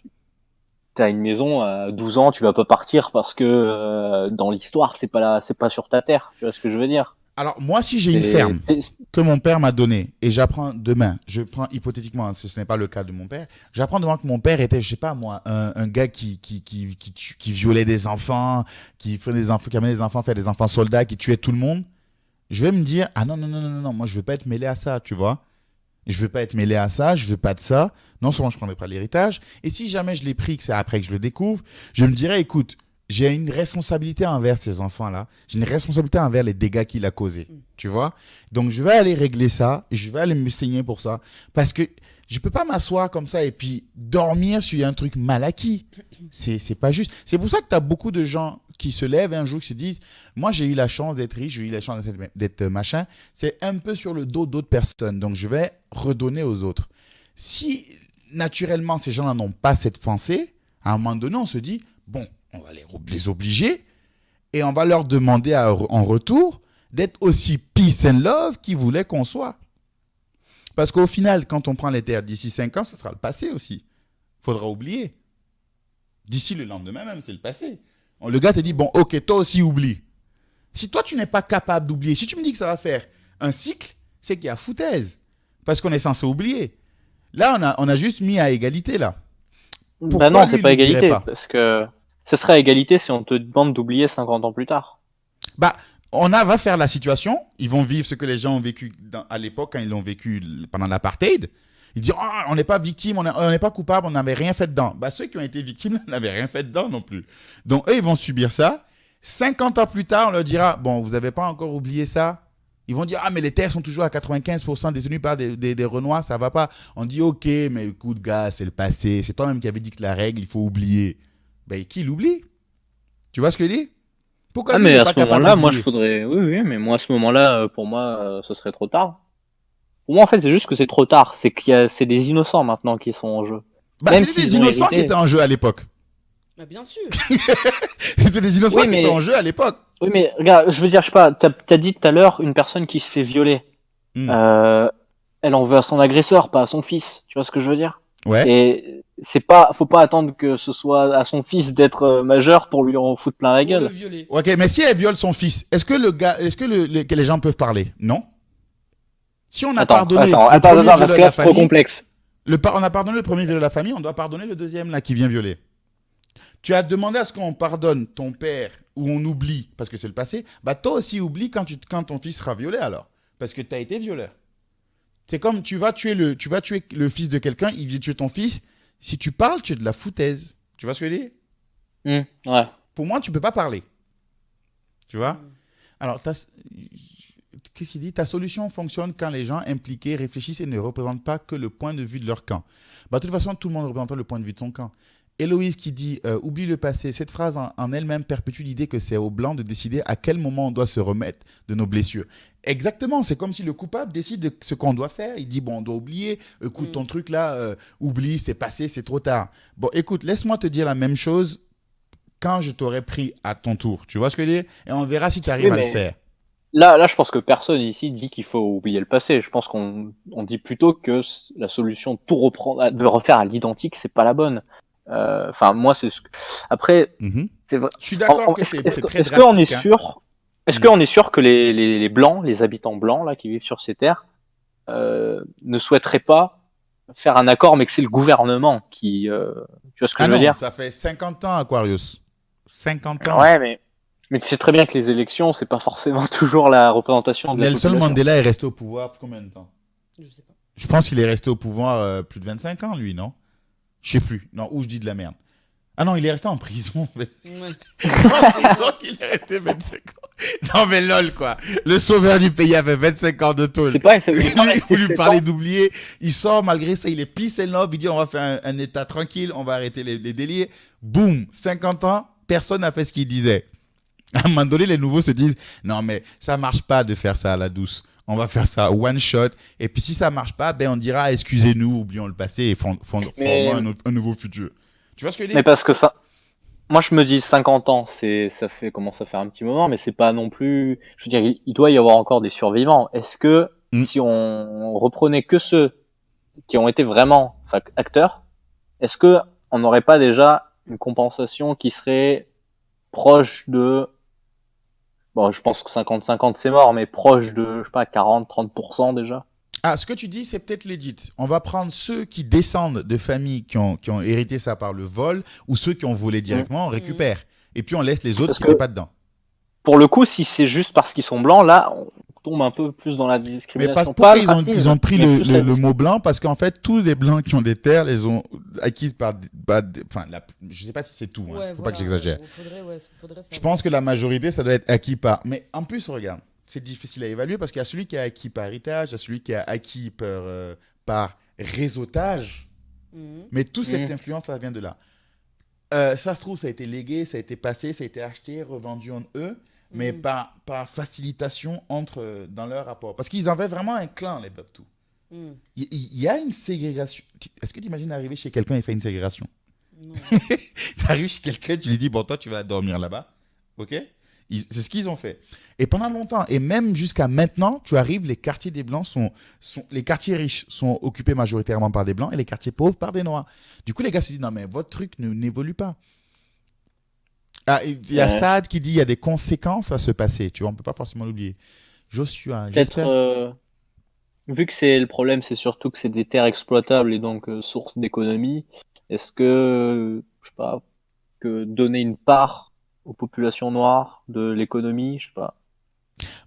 t'as une maison à 12 ans, tu vas pas partir parce que dans l'histoire, c'est pas sur ta terre, tu vois ce que je veux dire?
Alors, moi, si j'ai une ferme que mon père m'a donnée et j'apprends demain, je prends hypothétiquement, ce n'est pas le cas de mon père, j'apprends demain que mon père était, je sais pas moi, un gars qui violait des enfants, qui amenait des enfants faire des enfants soldats, qui tuait tout le monde, je vais me dire, ah non, non, non, non, non, moi, je veux pas être mêlé à ça, tu vois. Je veux pas être mêlé à ça, je veux pas de ça. Non seulement je prendrai pas l'héritage, et si jamais je l'ai pris, que c'est après que je le découvre, je me dirais, écoute, j'ai une responsabilité envers ces enfants-là. J'ai une responsabilité envers les dégâts qu'il a causés. Tu vois? Donc, je vais aller régler ça. Je vais aller me saigner pour ça. Parce que Je peux pas m'asseoir comme ça et puis dormir sur un truc mal acquis. C'est pas juste. C'est pour ça que tu as beaucoup de gens qui se lèvent un jour qui se disent moi j'ai eu la chance d'être riche, j'ai eu la chance d'être machin. C'est un peu sur le dos d'autres personnes. Donc je vais redonner aux autres. Si naturellement ces gens-là n'ont pas cette pensée, à un moment donné on se dit bon, on va les obliger et on va leur demander en retour d'être aussi peace and love qu'ils voulaient qu'on soit. Parce qu'au final, quand on prend les terres d'ici 5 ans, ce sera le passé aussi. Il faudra oublier. D'ici le lendemain même, c'est le passé. Le gars te dit, bon, ok, toi aussi oublie. Si toi, tu n'es pas capable d'oublier, si tu me dis que ça va faire un cycle, c'est qu'il y a foutaise. Parce qu'on est censé oublier. Là, on a juste mis à égalité, là.
Bah non, c'est pas égalité.
pas
Parce que ce serait égalité si on te demande d'oublier 50 ans plus tard.
Bah, va faire la situation. Ils vont vivre ce que les gens ont vécu à l'époque, quand ils l'ont vécu pendant l'apartheid. Ils disent, oh, on n'est pas victime, on n'est pas coupable, on n'avait rien fait dedans. Bah, ceux qui ont été victimes n'avaient rien fait dedans non plus. Donc, eux, ils vont subir ça. 50 ans plus tard, on leur dira, bon, vous n'avez pas encore oublié ça. Ils vont dire, ah, mais les terres sont toujours à 95% détenues par des Renois, ça ne va pas. On dit, ok, mais écoute, gars, c'est le passé. C'est toi-même qui avais dit que la règle, il faut oublier. Ben, qui l'oublie? Tu vois ce que je dis? Pourquoi
mais à ce moment-là, moi, je faudrais. Oui, mais moi, à ce moment-là, pour moi, ce serait trop tard. Pour moi, en fait, c'est juste que c'est trop tard. C'est des innocents maintenant qui sont en jeu.
Bah, c'était des innocents qui étaient en jeu à l'époque.
Bah, bien sûr.
C'était des innocents qui étaient en jeu à l'époque.
Oui, mais regarde, je veux dire, je sais pas, t'as dit tout à l'heure une personne qui se fait violer. Elle en veut à son agresseur, pas à son fils. Tu vois ce que je veux dire?
Ouais.
Et faut pas attendre que ce soit à son fils d'être majeur pour lui en foutre plein la gueule.
Ok, mais si elle viole son fils, est-ce que que les gens peuvent parler? Non. Si on a pardonné
parce que là c'est trop complexe.
On a pardonné le premier viol de la famille, on doit pardonner le deuxième là qui vient violer. Tu as demandé à ce qu'on pardonne ton père ou on oublie parce que c'est le passé. Bah toi aussi oublie quand ton fils sera violé alors, parce que tu as été violeur. C'est comme tu vas tuer le fils de quelqu'un, il vient tuer ton fils. Si tu parles, tu es de la foutaise. Tu vois ce que je veux dire?
Ouais.
Pour moi, tu peux pas parler. Tu vois? Alors, qu'est-ce qu'il dit? Ta solution fonctionne quand les gens impliqués réfléchissent et ne représentent pas que le point de vue de leur camp. Bah, de toute façon, tout le monde représente le point de vue de son camp. Héloïse qui dit oublie le passé. Cette phrase en elle-même perpétue l'idée que c'est aux Blancs de décider à quel moment on doit se remettre de nos blessures. Exactement, c'est comme si le coupable décide de ce qu'on doit faire. Il dit bon, on doit oublier. Écoute, ton truc là, oublie, c'est passé, c'est trop tard. Bon, écoute, laisse-moi te dire la même chose quand je t'aurai pris à ton tour. Tu vois ce que je veux dire? Et on verra si tu arrives à le faire.
Là, je pense que personne ici dit qu'il faut oublier le passé. Je pense qu'on dit plutôt que la solution de tout reprendre, de refaire à l'identique, c'est pas la bonne. Enfin, moi, c'est ce que... Après, c'est vrai.
Je suis d'accord que c'est très drastique.
Est-ce qu'on est sûr que les blancs, les habitants blancs là qui vivent sur ces terres, ne souhaiteraient pas faire un accord, mais que c'est le gouvernement qui, tu vois ce que je veux dire?
Ça fait 50 ans, Aquarius. 50 ans.
Ouais, mais tu sais très bien que les élections, c'est pas forcément toujours la représentation de la population.
Nelson Mandela est resté au pouvoir combien de temps?
Je sais pas.
Je pense qu'il est resté au pouvoir plus de 25 ans, lui, non? Je sais plus. Non, ou je dis de la merde. Ah non, il est resté en prison. Ouais. Il est resté 25 ans. Non mais lol quoi. Le sauveur du pays avait 25 ans de tôle. Il voulu parler d'oublier. Il sort malgré ça, il est peace and love. Il dit on va faire un état tranquille, on va arrêter les délires. Boum, 50 ans, personne n'a fait ce qu'il disait. À un moment donné, les nouveaux se disent non mais ça marche pas de faire ça à la douce. On va faire ça one shot. Et puis si ça marche pas, ben on dira excusez-nous, oublions le passé et fondons un nouveau futur. Tu vois ce que je dis?
Mais parce que ça, moi je me dis 50 ans, ça commence à faire un petit moment, mais c'est pas non plus. Je veux dire, il doit y avoir encore des survivants. Est-ce que si on reprenait que ceux qui ont été vraiment acteurs, est-ce que on n'aurait pas déjà une compensation qui serait proche de, bon, je pense que 50-50 c'est mort, mais proche de, je sais pas, 40-30% déjà?
Ah, ce que tu dis, c'est peut-être legit. On va prendre ceux qui descendent de familles qui ont hérité ça par le vol ou ceux qui ont volé directement, on récupère. Et puis on laisse les autres qui n'étaient pas dedans.
Pour le coup, si c'est juste parce qu'ils sont blancs, là, on tombe un peu plus dans la discrimination.
Mais pourquoi ils ont pris le mot blanc? Parce qu'en fait, tous les blancs qui ont des terres les ont acquises par... Enfin, je ne sais pas si c'est tout. Il ne faut pas que j'exagère. Je pense que la majorité, ça doit être acquis par... Mais en plus, regarde. C'est difficile à évaluer parce qu'il y a celui qui a acquis par héritage, il y a celui qui a acquis par réseautage,
Mhm.
mais toute cette
Mhm.
influence, ça vient de là. Ça se trouve, ça a été légué, ça a été passé, ça a été acheté, revendu en eux, mais
Mhm.
par facilitation dans leur rapport. Parce qu'ils avaient vraiment un clan, les Baptou.
Mhm.
Il y a une ségrégation. Est-ce que tu imagines arriver chez quelqu'un et faire une ségrégation?
Non.
Tu arrives chez quelqu'un, tu lui dis, bon, toi, tu vas dormir là-bas. OK? C'est ce qu'ils ont fait. Et pendant longtemps, et même jusqu'à maintenant, tu arrives, les quartiers des Blancs les quartiers riches sont occupés majoritairement par des Blancs et les quartiers pauvres par des Noirs. Du coup, les gars se disent, non, mais votre truc n'évolue pas. Ah, il y a
Ouais.
Saad qui dit, il y a des conséquences à se passer. Tu vois, on ne peut pas forcément l'oublier. Joshua,
Peut-être,
j'espère.
vu que le problème, c'est surtout que c'est des terres exploitables et donc source d'économie, est-ce que, je sais pas, que donner une part aux populations noires de l'économie, je sais pas,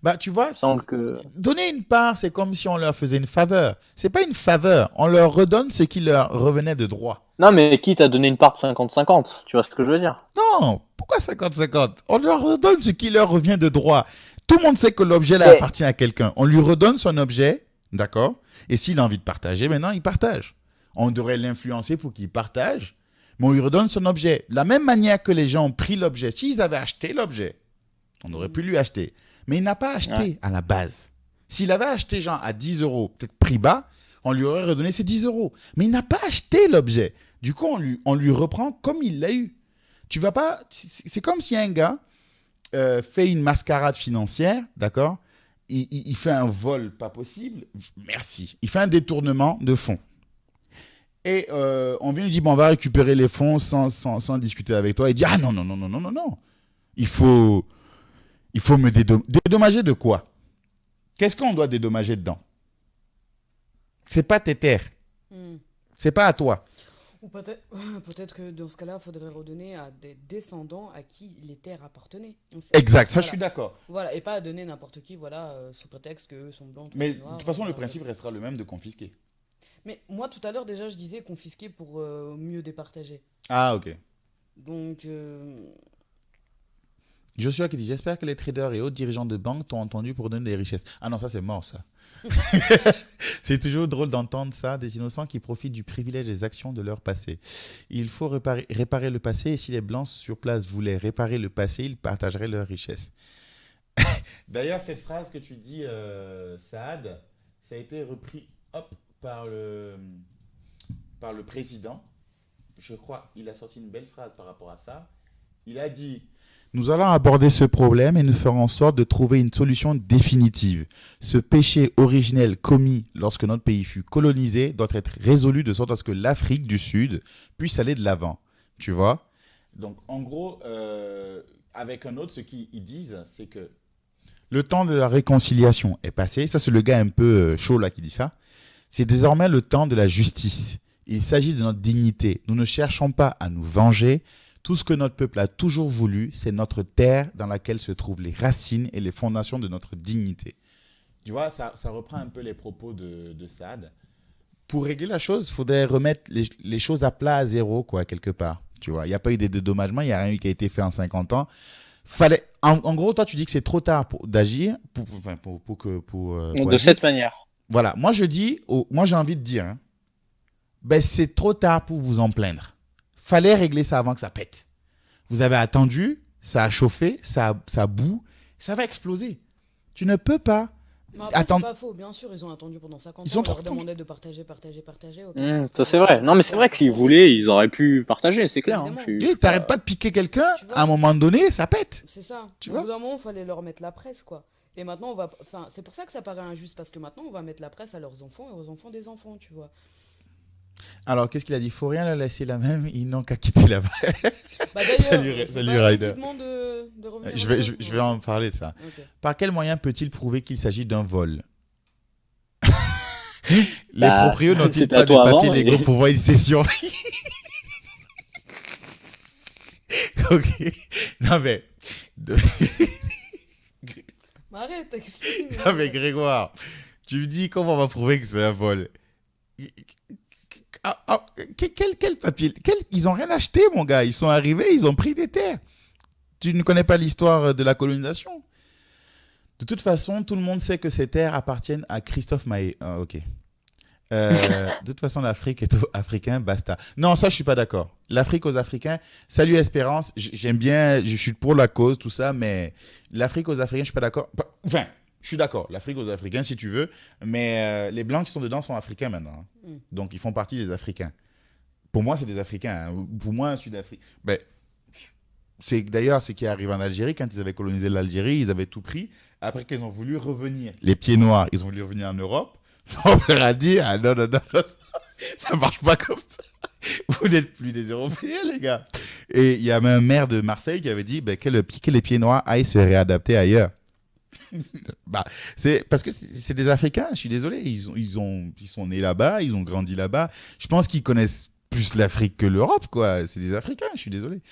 Bah, tu vois,
il semble que...
donner une part, c'est comme si on leur faisait une faveur. C'est pas une faveur. On leur redonne ce qui leur revenait de droit.
Non, mais quitte à donner une part de 50-50, tu vois ce que je veux dire?
Non, pourquoi 50-50? On leur redonne ce qui leur revient de droit. Tout le monde sait que l'objet là
Mais,
appartient à quelqu'un. On lui redonne son objet, d'accord? Et s'il a envie de partager, maintenant il partage. On devrait l'influencer pour qu'il partage, mais on lui redonne son objet. De la même manière que les gens ont pris l'objet. S'ils avaient acheté l'objet, on aurait pu lui acheter. Mais il n'a pas acheté
ouais,
à la base. S'il avait acheté genre à 10 euros, peut-être prix bas, on lui aurait redonné ses 10 euros. Mais il n'a pas acheté l'objet. Du coup, on lui reprend comme il l'a eu. Tu vas pas. C'est comme si un gars fait une mascarade financière, d'accord? Il fait un vol pas possible. Merci. Il fait un détournement de fonds. Et on vient lui dire, bon, on va récupérer les fonds sans discuter avec toi. Il dit, ah non, non, non, non, non, non, non. Il faut, il faut me dédommager de quoi? Qu'est-ce qu'on doit dédommager dedans? C'est pas tes terres.
Mhm.
C'est pas à toi.
Ou peut-être peut-être que dans ce cas-là, il faudrait redonner à des descendants à qui les terres appartenaient. On sait.
Exact, ça je
Voilà.
suis d'accord.
Voilà, et pas à donner n'importe qui, voilà, sous prétexte qu'eux sont blancs, toi
Mais
t'es
de
noir.
toute façon, le
Voilà.
principe restera le même de confisquer.
Mais moi, tout à l'heure, déjà, je disais confisquer pour mieux départager.
Ah, ok.
Donc,
Joshua qui dit, j'espère que les traders et autres dirigeants de banques t'ont entendu pour donner des richesses. Ah non, ça c'est mort ça. C'est toujours drôle d'entendre ça, des innocents qui profitent du privilège des actions de leur passé. Il faut réparer le passé et si les blancs sur place voulaient réparer le passé, ils partageraient leurs richesses. D'ailleurs, cette phrase que tu dis, Saad, ça a été repris hop, par le président. Je crois il a sorti une belle phrase par rapport à ça. Il a dit, nous allons aborder ce problème et nous ferons en sorte de trouver une solution définitive. Ce péché originel commis lorsque notre pays fut colonisé doit être résolu de sorte à ce que l'Afrique du Sud puisse aller de l'avant. Tu vois? Donc, en gros, avec un autre, ce qu'ils disent, c'est que le temps de la réconciliation est passé. Ça, c'est le gars un peu chaud là qui dit ça. C'est désormais le temps de la justice. Il s'agit de notre dignité. Nous ne cherchons pas à nous venger. Tout ce que notre peuple a toujours voulu, c'est notre terre dans laquelle se trouvent les racines et les fondations de notre dignité. Tu vois, ça reprend un peu les propos de Saad. Pour régler la chose, il faudrait remettre les choses à plat, à zéro, quoi, quelque part. Tu vois, il n'y a pas eu de dédommagement, il n'y a rien eu qui a été fait en 50 ans. En gros, toi, tu dis que c'est trop tard d'agir pour
de
agir.
cette manière.
Voilà, moi j'ai envie de dire, hein, ben, c'est trop tard pour vous en plaindre. Fallait régler ça avant que ça pète. Vous avez attendu, ça a chauffé, ça boue, ça va exploser. Tu ne peux pas
mais après, c'est
attendre.
pas faux, bien sûr, ils ont attendu pendant 50
Ils
ans,
ont
on leur
trop attendu.
demandait de partager, ok.
Ça c'est vrai. Non, mais c'est vrai que s'ils voulaient, ils auraient pu partager, c'est clair. Hein.
Évidemment.
Et t'arrêtes pas de piquer quelqu'un,
Tu vois.
à un moment donné, ça pète.
C'est ça.
Tu
Au
vois.
bout d'un moment, il fallait leur mettre la presse, quoi. Et maintenant, enfin, c'est pour ça que ça paraît injuste, parce que maintenant, on va mettre la presse à leurs enfants et aux enfants des enfants, tu vois.
Alors, qu'est-ce qu'il a dit? Faut rien la laisser la même, ils n'ont qu'à quitter là-bas.
Bah d'ailleurs,
Salut,
c'est
salut,
pas eux
Ryder.
qui demandent de revenir
Je
au
vais,
boulot.
je vais en parler de ça.
Ok.
Par quel moyen peut-il prouver qu'il s'agit d'un vol? Les
Bah,
proprios n'ont-ils
c'était
pas
à
de
toi
papiers
avant,
légaux pour voir une session? Ok. Non mais...
Mais arrête, explique.
Non mais Grégoire, tu me dis comment on va prouver que c'est un vol? Quel papier? Ils ont rien acheté, mon gars. Ils sont arrivés, ils ont pris des terres. Tu ne connais pas l'histoire de la colonisation? De toute façon, tout le monde sait que ces terres appartiennent à Christophe Maé. Ah, ok. De toute façon, l'Afrique est aux Africains, basta. Non, ça, je suis pas d'accord. L'Afrique aux Africains, salut Espérance, j'aime bien, je suis pour la cause, tout ça, mais l'Afrique aux Africains, je suis pas d'accord. Enfin, je suis d'accord, l'Afrique aux Africains, si tu veux, mais les Blancs qui sont dedans sont Africains maintenant, hein.
Mm.
Donc, ils font partie des Africains. Pour moi, c'est des Africains, hein. Pour moi, un Sud-Africain. Ben, d'ailleurs ce qui arrive en Algérie, quand ils avaient colonisé l'Algérie, ils avaient tout pris. Après qu'ils ont voulu revenir, les pieds noirs, ils ont voulu revenir en Europe. On leur a dit, ah non, non, non, non, ça marche pas comme ça. Vous n'êtes plus des Européens, les gars. Et il y avait un maire de Marseille qui avait dit ben, que les pieds noirs aillent se réadapter ailleurs. Bah, c'est parce que c'est des Africains, je suis désolé. Ils sont nés là-bas, ils ont grandi là-bas. Je pense qu'ils connaissent plus l'Afrique que l'Europe, quoi. C'est des Africains, je suis désolé.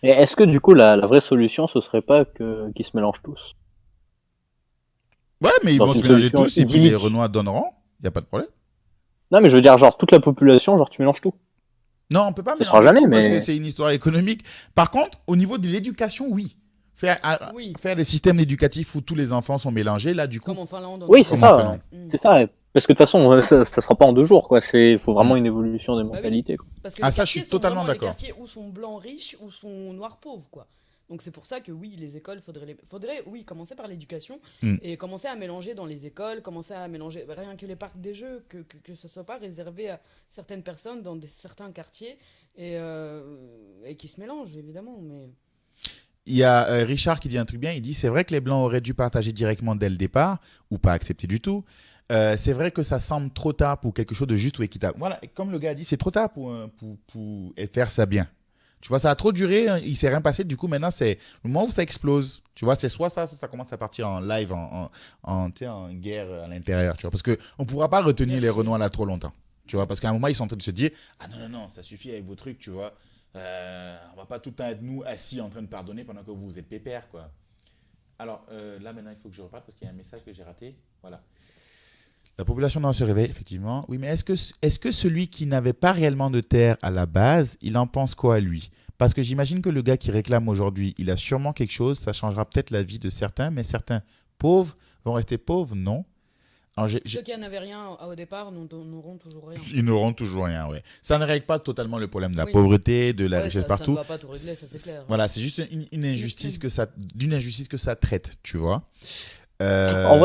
Et est-ce que du coup, la vraie solution, ce serait pas qu'ils se mélangent tous?
Ouais, mais ils
Dans
vont se
une
mélanger
solution
tous et puis
idyllique.
les Renois donneront. Il n'y a pas de problème.
Non, mais je veux dire, genre, toute la population, genre, tu mélanges tout.
Non, on peut pas
Ça sera
mélanger
jamais,
tout parce que
mais...
c'est une histoire économique. Par contre, au niveau de l'éducation, oui.
Oui,
Faire des systèmes éducatifs où tous les enfants sont mélangés, là, du coup,
comme en Finlande.
Oui, c'est
comme
ça.
en Finlande.
Mm.
C'est ça. Parce que de toute façon, ça sera pas en 2 jours, quoi. Faut vraiment
Mm.
une évolution des
Bah oui.
mentalités, quoi.
Parce que
Ah,
les
ça, je suis
quartiers sont
totalement
vraiment les
d'accord.
quartiers où sont blancs riches, ou sont noirs pauvres, quoi. Donc c'est pour ça que oui, les écoles, faudrait oui, commencer par l'éducation
Mm.
et commencer à mélanger dans les écoles, commencer à mélanger rien que les parcs des jeux, que ce soit pas réservé à certaines personnes dans certains quartiers et qui se mélangent évidemment. Mais
Il y a Richard qui dit un truc bien. Il dit c'est vrai que les Blancs auraient dû partager directement dès le départ ou pas accepter du tout. C'est vrai que ça semble trop tard pour quelque chose de juste ou équitable. Voilà, comme le gars a dit, c'est trop tard pour faire ça bien. Tu vois, ça a trop duré, hein, il s'est rien passé. Du coup, maintenant, c'est le moment où ça explose. Tu vois, c'est soit ça commence à partir en live, tu sais, en guerre à l'intérieur. Tu vois, parce qu'on ne pourra pas retenir les
Merci.
Renois là trop longtemps. Tu vois, parce qu'à un moment, ils sont en train de se dire ah non, non, non, ça suffit avec vos trucs, tu vois. On va pas tout le temps être nous assis en train de pardonner pendant que vous êtes pépère, quoi. Alors là, maintenant, il faut que je reparte parce qu'il y a un message que j'ai raté. Voilà. La population doit se réveiller, effectivement. Oui, mais est-ce que celui qui n'avait pas réellement de terre à la base, il en pense quoi, lui? Parce que j'imagine que le gars qui réclame aujourd'hui, il a sûrement quelque chose, ça changera peut-être la vie de certains, mais certains pauvres vont rester pauvres, non? Alors,
ceux qui en avaient rien au départ n'auront toujours rien.
ils n'auront toujours rien, ouais. Ça ne règle pas totalement le problème de la
Oui.
pauvreté, de la
Ouais,
richesse
ça ne
partout.
va pas tout régler, ça c'est clair.
Voilà, c'est juste d'une injustice que ça traite, tu vois.
En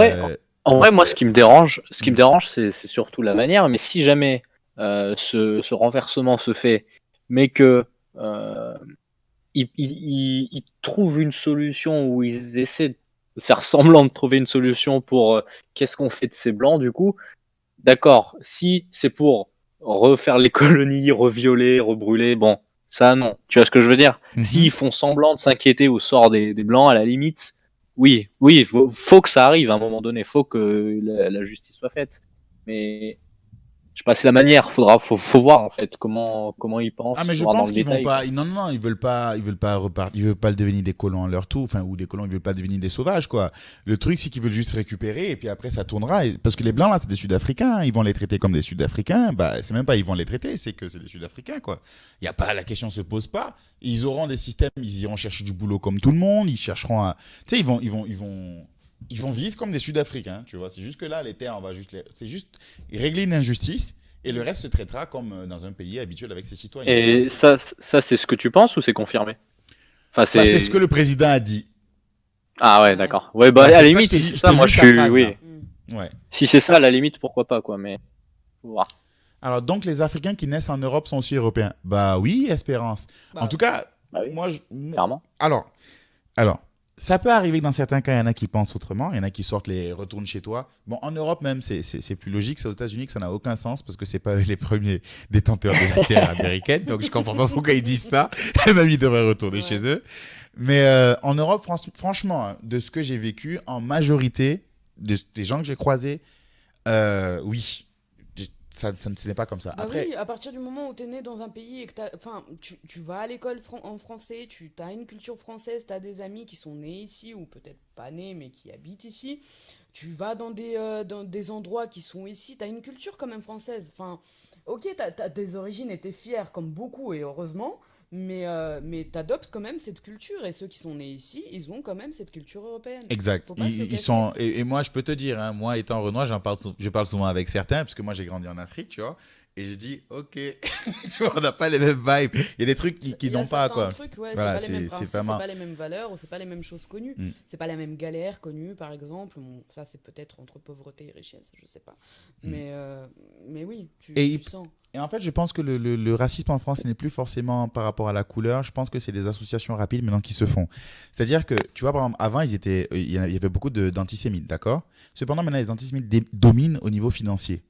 vrai, moi, ce qui me dérange, c'est surtout la manière. Mais si jamais ce renversement se fait, mais que ils trouvent une solution où ils essaient de faire semblant de trouver une solution pour qu'est-ce qu'on fait de ces blancs, du coup, d'accord. Si c'est pour refaire les colonies, revioler, rebrûler, bon, ça non. Tu vois ce que je veux dire?
Mhm.
S'ils font semblant de s'inquiéter au sort des blancs, à la limite, oui, faut que ça arrive à un moment donné, faut que la justice soit faite. Mais je sais pas, c'est la manière. Faut voir en fait comment ils pensent,
Ah, mais je
voir dans
pense
le
qu'ils vont
détail.
pas. Non, non, non, ils veulent pas ils veulent pas le devenir des colons à leur tour, enfin, ou des colons, ils veulent pas devenir des sauvages, quoi. Le truc, c'est qu'ils veulent juste récupérer et puis après, ça tournera. Parce que les blancs, là, c'est des Sud-Africains, ils vont les traiter comme des Sud-Africains. Bah, c'est même pas ils vont les traiter, c'est que c'est des Sud-Africains, quoi. Il y a pas, la question se pose pas. Ils auront des systèmes, ils iront chercher du boulot comme tout le monde, ils chercheront à. Tu sais, ils vont vivre comme des Sud-Africains, tu vois. C'est juste que là, les terres, c'est juste régler une injustice. Et le reste se traitera comme dans un pays habituel avec ses citoyens.
Et ça c'est ce que tu penses ou c'est confirmé? Enfin,
Bah, c'est ce que le président a dit.
Ah ouais, d'accord. Ouais, bah
Ouais,
à la
c'est
limite,
ça,
si
je
c'est
t'ai
ça, moi
lu
je
sa
suis,
phrase,
oui.
là.
Mm.
Ouais.
Si c'est ça, à la limite, pourquoi pas, quoi. Mais faut voir.
Alors, donc, les Africains qui naissent en Europe sont aussi européens. Bah oui, Espérance.
Bah,
En tout cas,
Bah oui,
moi,
clairement.
Alors, ça peut arriver que dans certains cas, il y en a qui pensent autrement, il y en a qui sortent les retournent chez toi. Bon, en Europe même, c'est plus logique. C'est aux États-Unis que ça n'a aucun sens parce que c'est pas eux les premiers détenteurs de la terre américaine. Donc, je comprends pas pourquoi ils disent ça. Un ami devrait retourner
Ouais.
chez eux. Mais en Europe, franchement, hein, de ce que j'ai vécu, en majorité, des gens que j'ai croisés, oui, ce n'est pas comme ça.
Bah
Après,
oui, à partir du moment où tu es né dans un pays et que enfin, tu vas à l'école en français, tu as une culture française, tu as des amis qui sont nés ici ou peut-être pas nés mais qui habitent ici, tu vas dans des endroits qui sont ici, tu as une culture quand même française. Enfin, ok, tu as tes origines et tu es fier comme beaucoup et heureusement, mais t'adoptes quand même cette culture, et ceux qui sont nés ici, ils ont quand même cette culture européenne.
Exact.
Faut pas se le
Ils
cacher.
sont et moi je peux te dire, hein, moi étant Renoir, je parle souvent avec certains parce que moi j'ai grandi en Afrique, tu vois, et je dis ok, tu vois, on n'a pas les mêmes vibes. Il y a des trucs qui
Il y a
n'ont pas
certains
quoi.
trucs, ouais,
Voilà,
c'est pas les mêmes
c'est
principes,
pas
c'est
marrant.
pas les mêmes valeurs, ou c'est pas les mêmes choses connues.
Mm.
C'est pas la même galère connue, par exemple. Bon, ça, c'est peut-être entre pauvreté et richesse, je sais pas.
Mm.
Mais oui,
Et,
tu sens.
et en fait, je pense que le racisme en France ce n'est plus forcément par rapport à la couleur. Je pense que c'est des associations rapides maintenant qui se font. C'est-à-dire que, tu vois, par exemple, avant, il y avait beaucoup d'antisémites, d'accord? Cependant, maintenant, les antisémites dominent au niveau financier.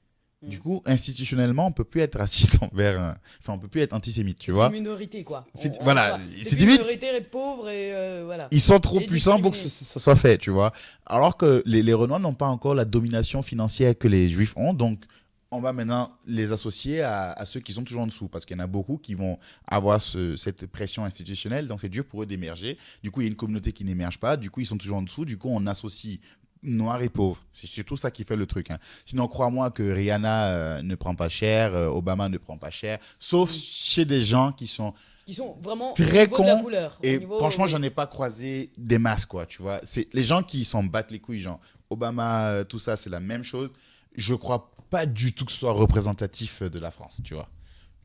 Du
Mm.
coup, institutionnellement, on peut plus être raciste enfin, on peut plus être antisémite, tu
C'est
vois?
des minorités, quoi.
Voilà,
Voilà.
c'est
C'est
limite.
minoritaires et pauvres, et voilà.
Ils sont trop
Et
puissants pour que
discriminés.
ça soit fait, tu vois. Alors que les Renois n'ont pas encore la domination financière que les Juifs ont, donc on va maintenant les associer à ceux qui sont toujours en dessous, parce qu'il y en a beaucoup qui vont avoir cette pression institutionnelle, donc c'est dur pour eux d'émerger. Du coup, il y a une communauté qui n'émerge pas, du coup, ils sont toujours en dessous, du coup, on associe noirs et pauvres. C'est surtout ça qui fait le truc, hein. Sinon, crois-moi que Rihanna ne prend pas cher, Obama ne prend pas cher, sauf chez des gens qui sont
Qui sont vraiment
très
au niveau de la
cons.
couleur.
Et
Au niveau,
franchement,
oui.
j'en ai pas croisé des masses, quoi, tu vois. C'est les gens qui s'en battent les couilles, genre Obama, tout ça, c'est la même chose. Je crois pas du tout que ce soit représentatif de la France, tu vois.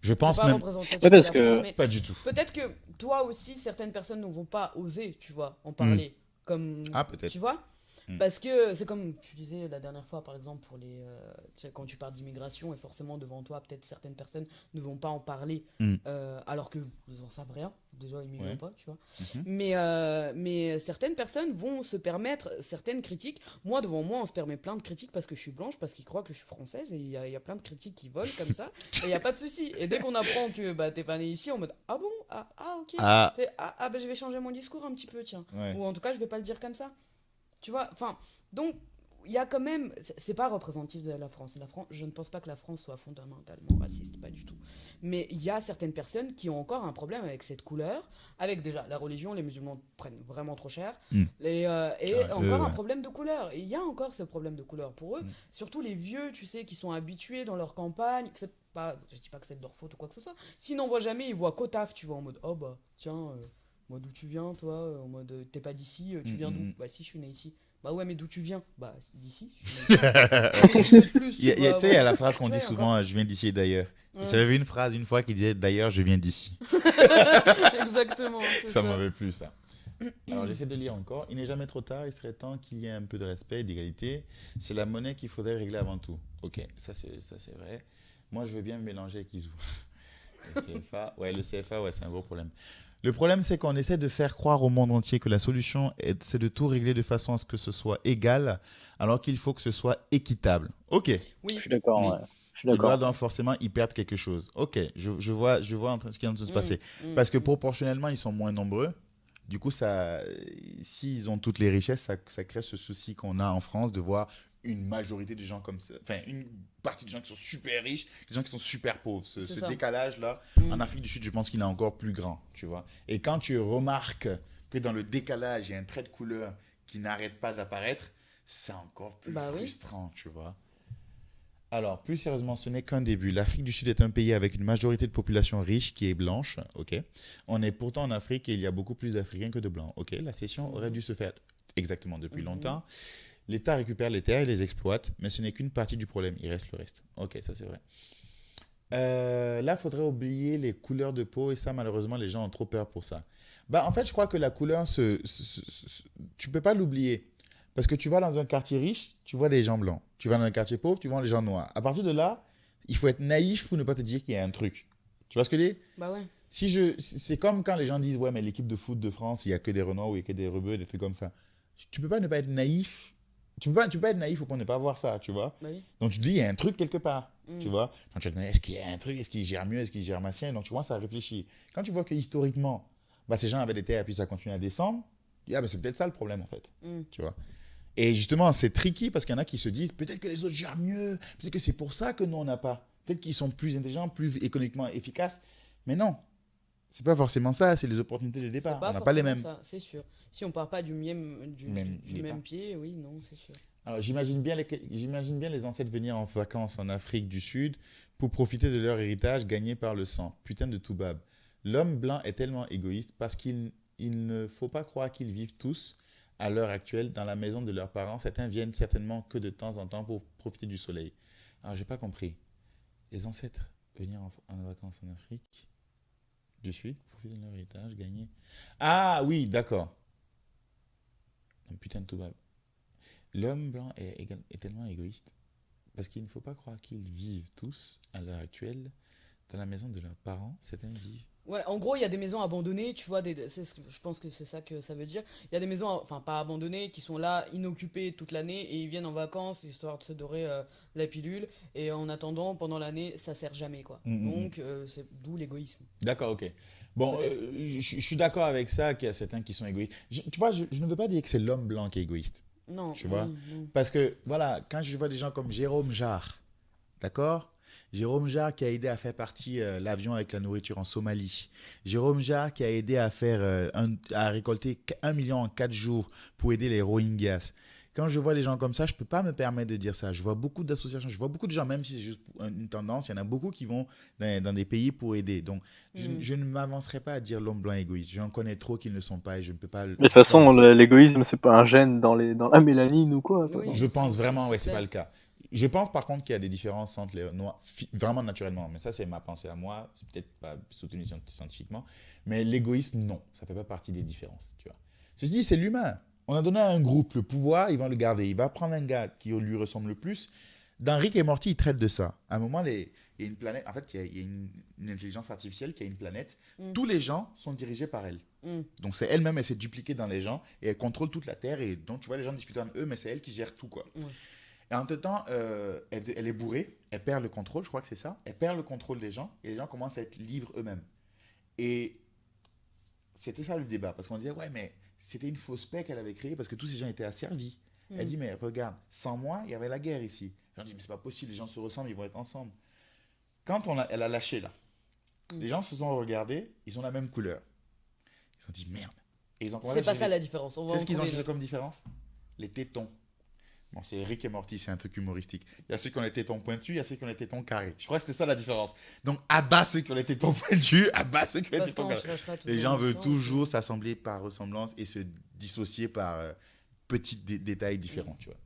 Je
C'est
pense
pas
même
représentatif
Ouais,
de
parce
la
que-
France, mais
pas du tout.
peut-être que toi aussi, certaines personnes ne vont pas oser, tu vois, en
Hmm.
parler. Comme,
Ah, peut-être.
tu vois?
Hmm.
Parce que c'est comme tu disais la dernière fois, par exemple, pour tu sais, quand tu parles d'immigration, et forcément devant toi, peut-être certaines personnes ne vont pas en parler,
Hmm.
alors qu'ils en savent rien. Déjà, ils migrent
Ouais.
pas, tu vois.
Mhm.
Mais certaines personnes vont se permettre certaines critiques. Moi, devant moi, on se permet plein de critiques parce que je suis blanche, parce qu'ils croient que je suis française, et il y a plein de critiques qui volent comme ça, et il n'y a pas de souci. Et dès qu'on apprend que bah, t'es pas né ici, en mode ah bon, ok,
Ah,
bah, je vais changer mon discours un petit peu, tiens.
ouais.
Ou en tout cas, je vais pas le dire comme ça. Tu vois, enfin, donc, il y a quand même. C'est pas représentatif de la France. Je ne pense pas que la France soit fondamentalement raciste, pas du tout. Mais il y a certaines personnes qui ont encore un problème avec cette couleur, avec déjà la religion, les musulmans prennent vraiment trop cher,
Mm.
et
Ouais,
encore un
ouais.
problème de couleur. Et il y a encore ce problème de couleur pour eux,
Mm.
surtout les vieux, tu sais, qui sont habitués dans leur campagne. C'est pas, je dis pas que c'est de leur faute ou quoi que ce soit. S'ils n'en voient jamais, ils voient qu'au taf, tu vois, en mode oh bah tiens. Moi, d'où tu viens, toi? En mode, t'es pas d'ici, tu viens d'où? Bah, si, je suis né ici. Bah, ouais, mais d'où tu viens? Bah, d'ici, je suis né ici. Qu'est-ce que tu veux de plus,
Il y a,
tu
tu
vois,
sais, il y a la
bon.
phrase qu'on
Tu
dit
vois,
souvent, je viens d'ici et d'ailleurs.
Ouais.
J'avais vu une phrase une fois qui disait d'ailleurs, je viens d'ici.
Exactement, c'est
Ça
ça.
m'avait plu, ça. Alors, j'essaie de lire encore. Il n'est jamais trop tard, il serait temps qu'il y ait un peu de respect et d'égalité. C'est la monnaie qu'il faudrait régler avant tout. Ok, ça c'est vrai. Moi, je veux bien me mélanger avec Isou. Le CFA, ouais, c'est un gros problème. Le problème, c'est qu'on essaie de faire croire au monde entier que la solution, c'est de tout régler de façon à ce que ce soit égal, alors qu'il faut que ce soit équitable. Ok,
Oui.
Je suis d'accord,
Oui.
ouais. Je suis
les droits
d'accord.
doivent forcément y perdre quelque chose. Ok, je vois ce qui est en train de se passer. Parce que proportionnellement, ils sont moins nombreux. Du coup, s'ils ont toutes les richesses, ça crée ce souci qu'on a en France de voir une majorité de gens comme ça. Enfin, une partie de gens qui sont super riches, des gens qui sont super pauvres. Ce
ça.
décalage-là,
Mm.
en Afrique du Sud, je pense qu'il est encore plus grand, tu vois. Et quand tu remarques que dans le décalage, il y a un trait de couleur qui n'arrête pas d'apparaître, c'est encore plus
Bah oui.
frustrant, tu vois. Alors, plus sérieusement, ce n'est qu'un début. L'Afrique du Sud est un pays avec une majorité de population riche qui est blanche. Ok. On est pourtant en Afrique et il y a beaucoup plus d'Africains que de Blancs. Ok. La cession aurait dû se faire exactement depuis longtemps. L'État récupère les terres et les exploite, mais ce n'est qu'une partie du problème. Il reste le reste. Ok, ça c'est vrai. Là, il faudrait oublier les couleurs de peau et ça, malheureusement, les gens ont trop peur pour ça. Bah, en fait, je crois que la couleur, tu peux pas l'oublier. Parce que tu vas dans un quartier riche, tu vois des gens blancs. Tu vas dans un quartier pauvre, tu vois les gens noirs. À partir de là, il faut être naïf pour ne pas te dire qu'il y a un truc. Tu vois ce que je dis?
Bah ouais.
C'est comme quand les gens disent, ouais, mais l'équipe de foot de France, il n'y a que des Renois ou il n'y a que des Rebeux, des trucs comme ça. Tu peux pas ne pas être naïf. Tu peux pas être naïf pour ne pas voir ça, tu vois.
Bah oui.
Donc tu te dis, il y a un truc quelque part,
Mm.
tu vois. Quand tu te dis, est-ce qu'il y a un truc, est-ce qu'il gère mieux, est-ce qu'il gère machin. Donc tu vois, ça réfléchit. Quand tu vois que historiquement, bah, ces gens avaient des terres et puis ça continue à descendre, tu dis, ah, bah, c'est peut-être ça le problème en fait,
Mm.
tu vois. Et justement, c'est tricky parce qu'il y en a qui se disent, peut-être que les autres gèrent mieux, peut-être que c'est pour ça que nous, on n'a pas. Peut-être qu'ils sont plus intelligents, plus économiquement efficaces. Mais non, c'est pas forcément ça, c'est les opportunités de
C'est
départ.
pas
On n'a pas les
forcément
mêmes.
ça, c'est sûr. Si on part pas du même,
Même
du
départ.
même pied, oui, non, c'est sûr.
Alors, j'imagine bien les ancêtres venir en vacances en Afrique du Sud pour profiter de leur héritage gagné par le sang. Putain de toubab. L'homme blanc est tellement égoïste parce qu'il ne faut pas croire qu'ils vivent tous, à l'heure actuelle, dans la maison de leurs parents. Certains viennent certainement que de temps en temps pour profiter du soleil. Alors, j'ai pas compris. Les ancêtres venir en vacances en Afrique du Sud, profiter de leur héritage, gagner. Ah oui, d'accord. Un putain de tout bas. L'homme blanc est tellement égoïste parce qu'il ne faut pas croire qu'ils vivent tous, à l'heure actuelle, dans la maison de leurs parents. Certains vivent.
Ouais, en gros, il y a des maisons abandonnées, tu vois, je pense que c'est ça que ça veut dire. Il y a des maisons, enfin pas abandonnées, qui sont là, inoccupées toute l'année, et ils viennent en vacances, histoire de se dorer la pilule, et en attendant, pendant l'année, ça sert jamais, quoi. Donc, c'est d'où l'égoïsme.
D'accord, ok. Bon,
Peut-être.
je suis d'accord avec ça, qu'il y a certains qui sont égoïstes. Tu vois, je ne veux pas dire que c'est l'homme blanc qui est égoïste,
Non,
tu vois.
non.
Parce que, voilà, quand je vois des gens comme Jérôme Jarre, d'accord? Jérôme Jarre qui a aidé à faire partir l'avion avec la nourriture en Somalie. Jérôme Jarre qui a aidé à à récolter 1 million en 4 jours pour aider les Rohingyas. Quand je vois les gens comme ça, je ne peux pas me permettre de dire ça. Je vois beaucoup d'associations, je vois beaucoup de gens, même si c'est juste une tendance, il y en a beaucoup qui vont dans des pays pour aider. Donc, je ne m'avancerai pas à dire l'homme blanc égoïste. J'en connais trop qu'ils ne sont pas et je ne peux pas,
Mais de
je
toute
peux pas
façon,
dire ça.
l'égoïsme, c'est pas un gène dans la mélanine ou quoi. Attends.
Oui,
Je pense vraiment, ouais, c'est
clair.
pas le cas. Je pense par contre qu'il y a des différences entre les noirs, vraiment naturellement, mais ça c'est ma pensée à moi, c'est peut-être pas soutenu scientifiquement, mais l'égoïsme, non, ça fait pas partie des différences, tu vois. Ceci dit, c'est l'humain. On a donné à un groupe le pouvoir, ils vont le garder. Il va prendre un gars qui lui ressemble le plus. Dans Rick et Morty, ils traitent de ça. À un moment, il y a une planète, en fait, il y a une intelligence artificielle qui a une planète. Tous les gens sont dirigés par elle. Donc c'est elle-même, elle s'est dupliquée dans les gens et elle contrôle toute la Terre. Et donc tu vois les gens discuter entre eux, mais c'est elle qui gère tout, quoi. Et en même temps, elle est bourrée, elle perd le contrôle, je crois que c'est ça. Elle perd le contrôle des gens et les gens commencent à être libres eux-mêmes. Et c'était ça le débat, parce qu'on disait, ouais, mais c'était une fausse paix qu'elle avait créée parce que tous ces gens étaient asservis. Elle dit, mais regarde, sans moi, il y avait la guerre ici. Les gens disent, mais c'est pas possible, les gens se ressemblent, ils vont être ensemble. Quand elle a lâché là, les gens se sont regardés, ils ont la même couleur. Ils se sont dit, merde. Et ils ont commencé
C'est
à
pas ça la différence. On va
C'est
en
ce qu'ils ont
trouver
jugé
une autre.
comme différence? Les tétons. Bon, c'est Rick et Morty, c'est un truc humoristique. Il y a ceux qui ont les tétons pointus, il y a ceux qui ont les tétons carrés. Je crois que c'était ça la différence. Donc, abat ceux qui ont les tétons pointus, abat ceux qui ont les
Parce
tétons
qu'on
carrés.
cherchera toujours
Les gens
une
veulent
chance.
toujours s'assembler par ressemblance et se dissocier par petits détails différents, tu vois.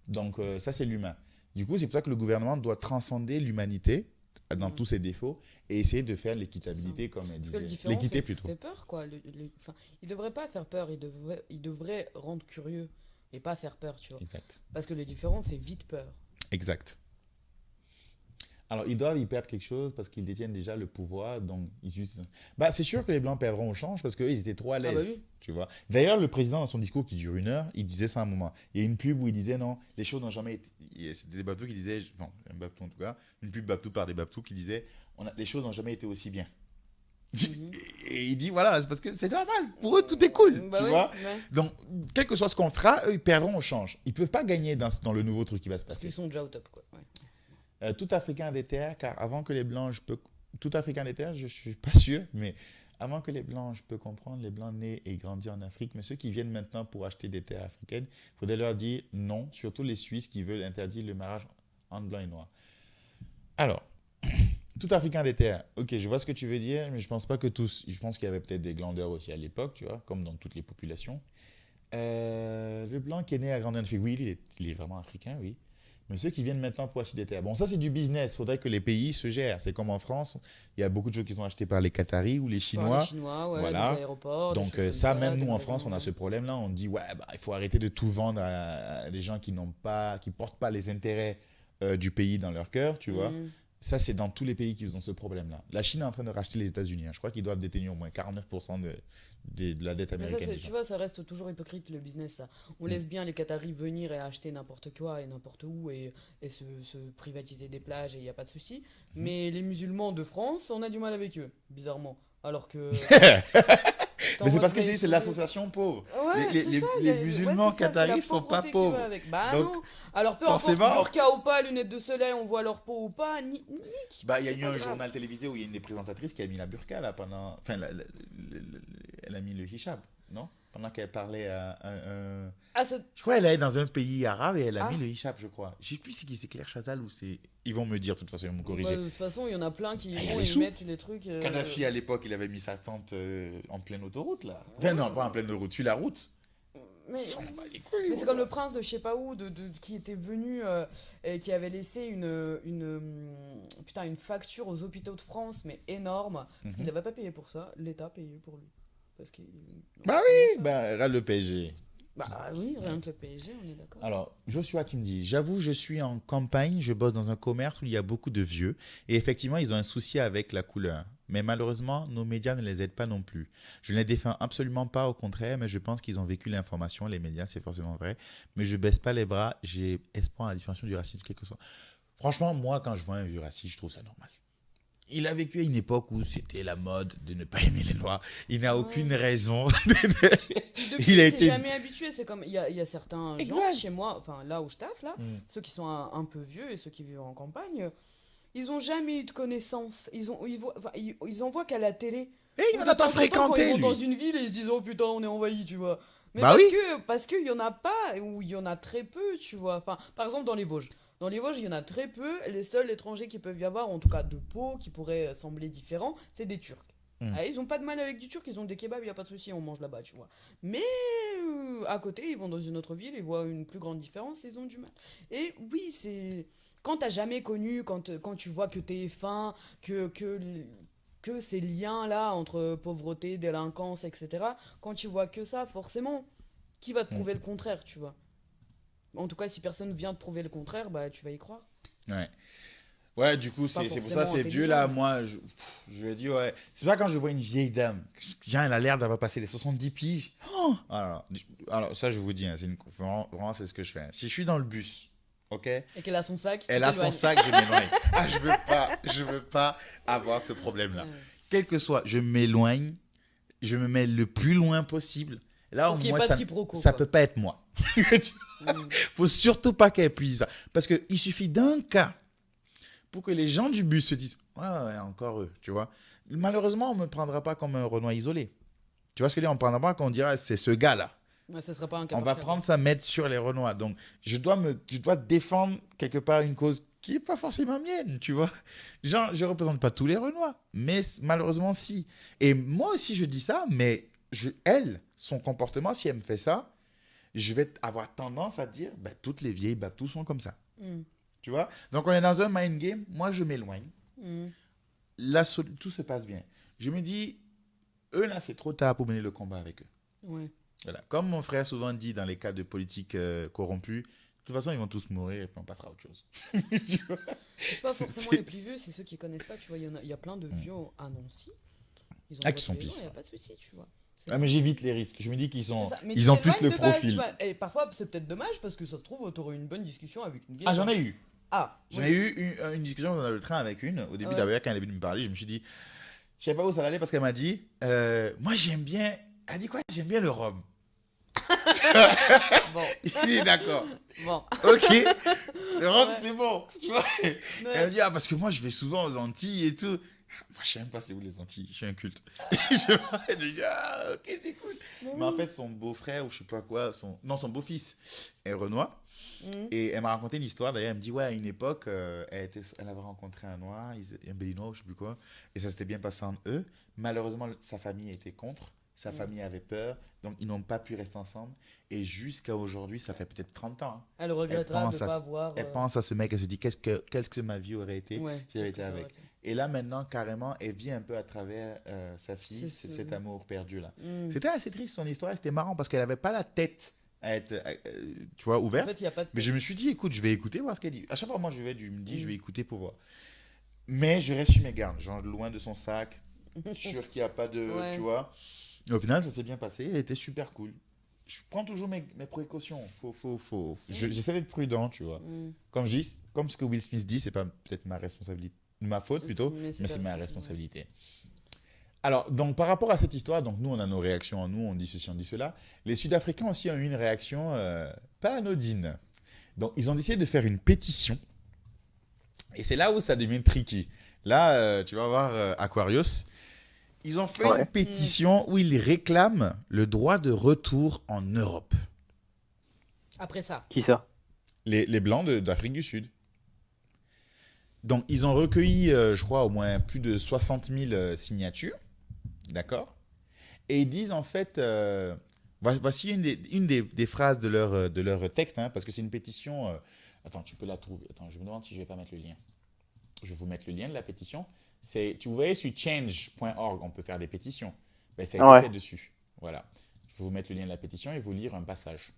Donc, ça, c'est l'humain. Du coup, c'est pour ça que le gouvernement doit transcender l'humanité dans tous ses défauts et essayer de faire l'équitabilité, comme elle
Parce que le
disait.
différent
L'équité, plutôt.
fait peur, quoi. Enfin, il devrait pas faire peur, il devrait rendre curieux et pas faire peur, tu vois.
Exact.
Parce que le différent fait vite peur.
Exact. Alors, ils doivent y perdre quelque chose parce qu'ils détiennent déjà le pouvoir. Donc, bah, c'est sûr que les Blancs perdront au change parce qu'eux, ils étaient trop à l'aise.
Ah bah oui.
Tu vois. D'ailleurs, le président, dans son discours qui dure 1 heure, il disait ça à un moment. Il y a une pub où il disait non, les choses n'ont jamais été. C'était des Babtou qui disaient, bon, un Babtou en tout cas, une pub Babtou par des Babtou qui disait les choses n'ont jamais été aussi bien. Et il dit voilà, c'est parce que c'est normal. Pour eux, tout est cool.
Bah
tu
oui,
vois.
ouais.
Donc, quel que soit ce qu'on fera, eux, ils perdront au change. Ils ne peuvent pas gagner dans le nouveau truc qui va se
Parce
passer.
qu'ils sont déjà au top, quoi. Ouais.
Tout Africain des terres, car avant que les Blancs, tout Africain des terres, je ne suis pas sûr, mais avant que les Blancs, je peux comprendre, les Blancs nés et grandis en Afrique, mais ceux qui viennent maintenant pour acheter des terres africaines, il faudrait leur dire non, surtout les Suisses qui veulent interdire le mariage entre Blancs et Noirs. Alors, tout Africain des terres, ok, je vois ce que tu veux dire, mais je ne pense pas que tous, je pense qu'il y avait peut-être des glandeurs aussi à l'époque, tu vois, comme dans toutes les populations. Le Blanc qui est né à grandi en Afrique, oui, il est vraiment africain, oui. Mais ceux qui viennent maintenant pour acheter des terres, bon, ça c'est du business. Il faudrait que les pays se gèrent. C'est comme en France, il y a beaucoup de choses qui sont achetées par les Qataris ou les
Par
Chinois.
les Chinois, ouais,
Voilà.
des aéroports.
Donc
des choses
ça,
comme
même
des
nous en
maisons,
France, on a
ouais.
ce problème-là. On dit, ouais, bah, il faut arrêter de tout vendre à des gens qui portent pas les intérêts du pays dans leur cœur, tu vois. Ça, c'est dans tous les pays qui ont ce problème-là. La Chine est en train de racheter les États-Unis. Je crois qu'ils doivent détenir au moins 49% de la dette
Mais
américaine.
ça,
des gens.
tu vois, ça reste toujours hypocrite le business, ça. On laisse bien les Qataris venir et acheter n'importe quoi et n'importe où et se privatiser des plages et il n'y a pas de souci. Mais les musulmans de France, on a du mal avec eux, bizarrement. Alors que.
Mais c'est parce que je dis, c'est l'association pauvre.
Ouais,
Les musulmans qataris sont pas pauvres.
Bah
Donc,
non. Alors peu
forcément-
importe, burqa ou pas, lunettes de soleil, on voit leur peau ou pas, nique.
Bah, il y a
C'est
eu
pas
un
grave.
journal télévisé où il y a une des présentatrices qui a mis la burqa là pendant. Enfin, elle a mis le hijab. non? Pendant qu'elle parlait à un...
Ah,
Je crois qu'elle est dans un pays arabe et elle a
Ah.
mis le hijab, je crois. Je sais plus si c'est Claire Chazal ou c'est... Ils vont me dire, de toute façon, ils vont me corriger.
de toute façon, il y en a plein qui
Ah, il y a
vont
les
et
sous.
mettent les trucs.
Kadhafi, à l'époque, il avait mis sa tente en pleine autoroute, là. Enfin, non, pas en pleine route, sur la route.
Mais,
Ils s'en bat les couilles,
mais c'est
voilà.
comme le prince de je sais pas où, qui était venu et qui avait laissé une facture aux hôpitaux de France, mais énorme, parce qu'il
Mhm.
n'avait pas payé pour ça, l'État payait pour lui. Parce qu'il...
Bah oui, bah, regarde le PSG.
Bah oui, rien que le PSG, on est d'accord.
Alors, Joshua qui me dit, j'avoue, je suis en campagne, je bosse dans un commerce où il y a beaucoup de vieux. Et effectivement, ils ont un souci avec la couleur. Mais malheureusement, nos médias ne les aident pas non plus. Je ne les défends absolument pas, au contraire, mais je pense qu'ils ont vécu l'information. Les médias, c'est forcément vrai. Mais je baisse pas les bras, j'ai espoir en la disparition du racisme, quel que soit. Franchement, moi, quand je vois un vieux raciste, je trouve ça normal. Il a vécu à une époque où c'était la mode de ne pas aimer les Noirs. Il n'a aucune raison.
Depuis,
Il a
il s'est
été-
jamais habitué. C'est comme il y a certains gens
Exact.
chez moi, enfin là où je taffe là,
Mm.
ceux qui sont un peu vieux et ceux qui vivent en campagne, ils ont jamais eu de connaissances. Ils en voient qu'à la télé.
Et il
Ou
n'en a
de temps
pas
en temps, quand
fréquenté,
ils vont dans
lui.
une ville et ils se disent oh putain on est envahi, tu vois. Mais
Bah oui.
parce qu'il y en a pas ou il y en a très peu, tu vois. Enfin, par exemple dans les Vosges. Dans les Vosges, il y en a très peu. Les seuls étrangers qui peuvent y avoir, en tout cas de peau, qui pourraient sembler différents, c'est des Turcs.
Mm.
Ah, ils ont pas de mal avec du turc, ils ont des kebabs, il y a pas de souci, on mange là-bas, tu vois. Mais à côté, ils vont dans une autre ville, ils voient une plus grande différence, ils ont du mal. Et oui, c'est quand t'as jamais connu, quand tu vois que TF1, que ces liens-là entre pauvreté, délinquance, etc., quand tu vois que ça, forcément, qui va te prouver le contraire, tu vois. En tout cas, si personne vient te prouver le contraire, bah tu vas y croire.
Ouais. Ouais, du coup,
Pas
c'est pour ça,
forcément
ces vieux-là,
intelligent.
moi, je lui ai dit, ouais. C'est pas quand je vois une vieille dame, genre, elle a l'air d'avoir passé les 70 piges. Oh alors, ça, je vous dis, hein, vraiment, c'est ce que je fais. Si je suis dans le bus, ok,
Et qu'elle a son sac, tu
elle a son
t'éloignes.
sac, je m'éloigne. Ah, je veux pas avoir ce problème-là.
Ouais.
Quel que soit, je m'éloigne, je me mets le plus loin possible. Là,
Pour
au
qu'il y ait
moins,
pas de
ça,
quiproquo,
ça
quoi.
peut pas être moi.
Mm.
Faut surtout pas qu'elle puisse ça. Parce qu'il suffit d'un cas pour que les gens du bus se disent ouais, encore eux, tu vois. Malheureusement, on ne me prendra pas comme un Renoir isolé. Tu vois ce que je veux dire? On ne prendra pas qu'on dira c'est ce gars-là.
Ouais, ça sera pas un cas
On
par
va
cas,
prendre ça, mettre sur les Renois. Donc, je dois défendre quelque part une cause qui n'est pas forcément mienne, tu vois. Genre, je ne représente pas tous les Renois, mais malheureusement, si. Et moi aussi, je dis ça, mais elle, son comportement, si elle me fait ça, je vais avoir tendance à dire, ben, toutes les vieilles Babtou sont comme ça.
Mm.
Tu vois? Donc, on est dans un mind game. Moi, je m'éloigne.
Mm.
Là, tout se passe bien. Je me dis, eux, là, c'est trop tard pour mener le combat avec eux.
Ouais.
Voilà. Comme mon frère souvent dit dans les cas de politique corrompue, de toute façon, ils vont tous mourir et puis on passera à autre chose. Tu vois?
C'est pas forcément
C'est-
les plus vieux, c'est ceux qui connaissent pas, tu vois. Il y a plein de vieux à Nancy. Ils ont
Ah, qui sont
Il
pisses.
n'y a pas de souci, tu vois. C'est-
Ah, mais j'évite les risques. Je me dis qu'ils
c'est
sont,
ça. Mais
ils
tu
ont plus
t'éloignes
le
de base,
profil.
tu vois. Et parfois, c'est peut-être dommage parce que ça se trouve, t'aurais eu une bonne discussion avec une vieille.
Ah, j'en ai eu.
Ah,
J'en
oui.
ai eu une discussion dans le train avec une. Au début,
Ouais.
d'ailleurs, quand elle est venue me parler, je me suis dit, je sais pas où ça allait parce qu'elle m'a dit, moi j'aime bien. Elle a dit quoi? J'aime bien le rhum.
Bon,
Il dit d'accord.
bon.
Ok. Le rhum,
Ouais.
c'est bon. Tu vois? Elle
Ouais.
m'a dit, ah, parce que moi je vais souvent aux Antilles et tout. Moi, je sais même pas c'est où les Antilles. Je suis un culte. Je lui dis, ah, ok, c'est cool. Mais en fait, son beau-frère ou je sais pas quoi, son beau-fils est Renoir.
Mhm.
Et elle m'a raconté une histoire. D'ailleurs, elle me dit, ouais, à une époque, elle avait rencontré un Noir, un Béninois ou je sais plus quoi. Et ça s'était bien passé entre eux. Malheureusement, sa famille était contre. Sa famille avait peur. Donc, ils n'ont pas pu rester ensemble. Et jusqu'à aujourd'hui, ça fait peut-être 30 ans. Hein.
Elle regrettera de
pense
ne
à
pas
ce-
avoir.
Elle pense à ce mec, elle se dit, qu'est-ce que ma vie aurait été
Ouais,
si j'avais
qu'est-ce que
été
ça
avec.
aurait fait.
Et là, maintenant, carrément, elle vit un peu à travers sa fille,
C'est ce-
cet amour perdu là.
Mhm.
C'était assez triste son histoire, c'était marrant parce qu'elle n'avait pas la tête à être, tu vois,
En
ouverte.
fait, il n'y a pas de.
Mais je me suis dit, écoute, je vais écouter, voir ce qu'elle dit. À chaque fois, moi, je me dis, je vais
Mm.
écouter pour voir. Mais je reste sur mes gardes, genre loin de son sac, sûr qu'il n'y a pas de,
Ouais.
tu vois. Et au final, ça s'est bien passé, elle était super cool. Je prends toujours mes précautions. J'essaie d'être prudent, tu vois.
Mhm.
Comme je dis, comme ce que Will Smith dit, c'est pas peut-être ma responsabilité, ma faute plutôt, mais c'est
ta
ma
faute,
responsabilité. Alors, donc par rapport à cette histoire, donc nous on a nos réactions en nous, on dit ceci, on dit cela. Les Sud-Africains aussi ont eu une réaction pas anodine. Donc ils ont décidé de faire une pétition, et c'est là où ça devient tricky. Là, tu vas voir Aquarius, Ils ont fait
Ouais.
une pétition où ils réclament le droit de retour en Europe.
Après ça.
Qui ça?
Les Blancs d'Afrique du Sud. Donc, ils ont recueilli, je crois, au moins plus de 60 000 signatures. D'accord? Et ils disent, en fait, voici une des phrases de leur texte, hein, parce que c'est une pétition. Attends, tu peux la trouver. Attends, je me demande si je ne vais pas mettre le lien. Je vais vous mettre le lien de la pétition. Vous voyez, sur change.org, on peut faire des pétitions. Ben, ça a été
Ouais.
fait dessus. Voilà. Je vais vous mettre le lien de la pétition et vous lire un passage.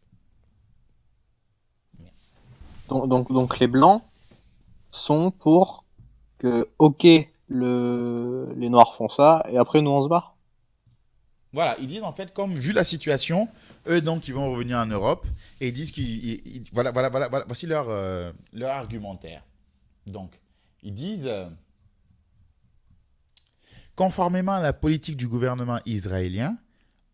Donc les blancs sont pour que, ok, les noirs font ça, et après nous on se barre.
Voilà, ils disent en fait, comme vu la situation, eux donc ils vont revenir en Europe et ils disent voilà, voici leur argumentaire. Donc, ils disent, conformément à la politique du gouvernement israélien,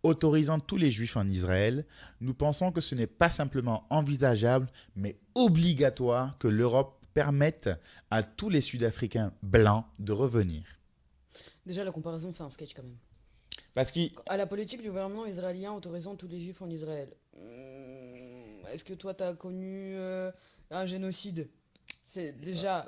autorisant tous les juifs en Israël, nous pensons que ce n'est pas simplement envisageable, mais obligatoire que l'Europe permette à tous les Sud-Africains blancs de revenir.
Déjà, la comparaison, c'est un sketch quand même.
Parce qu'ils
À la politique du gouvernement israélien autorisant tous les juifs en Israël. Est-ce que toi, t'as connu un génocide? C'est déjà.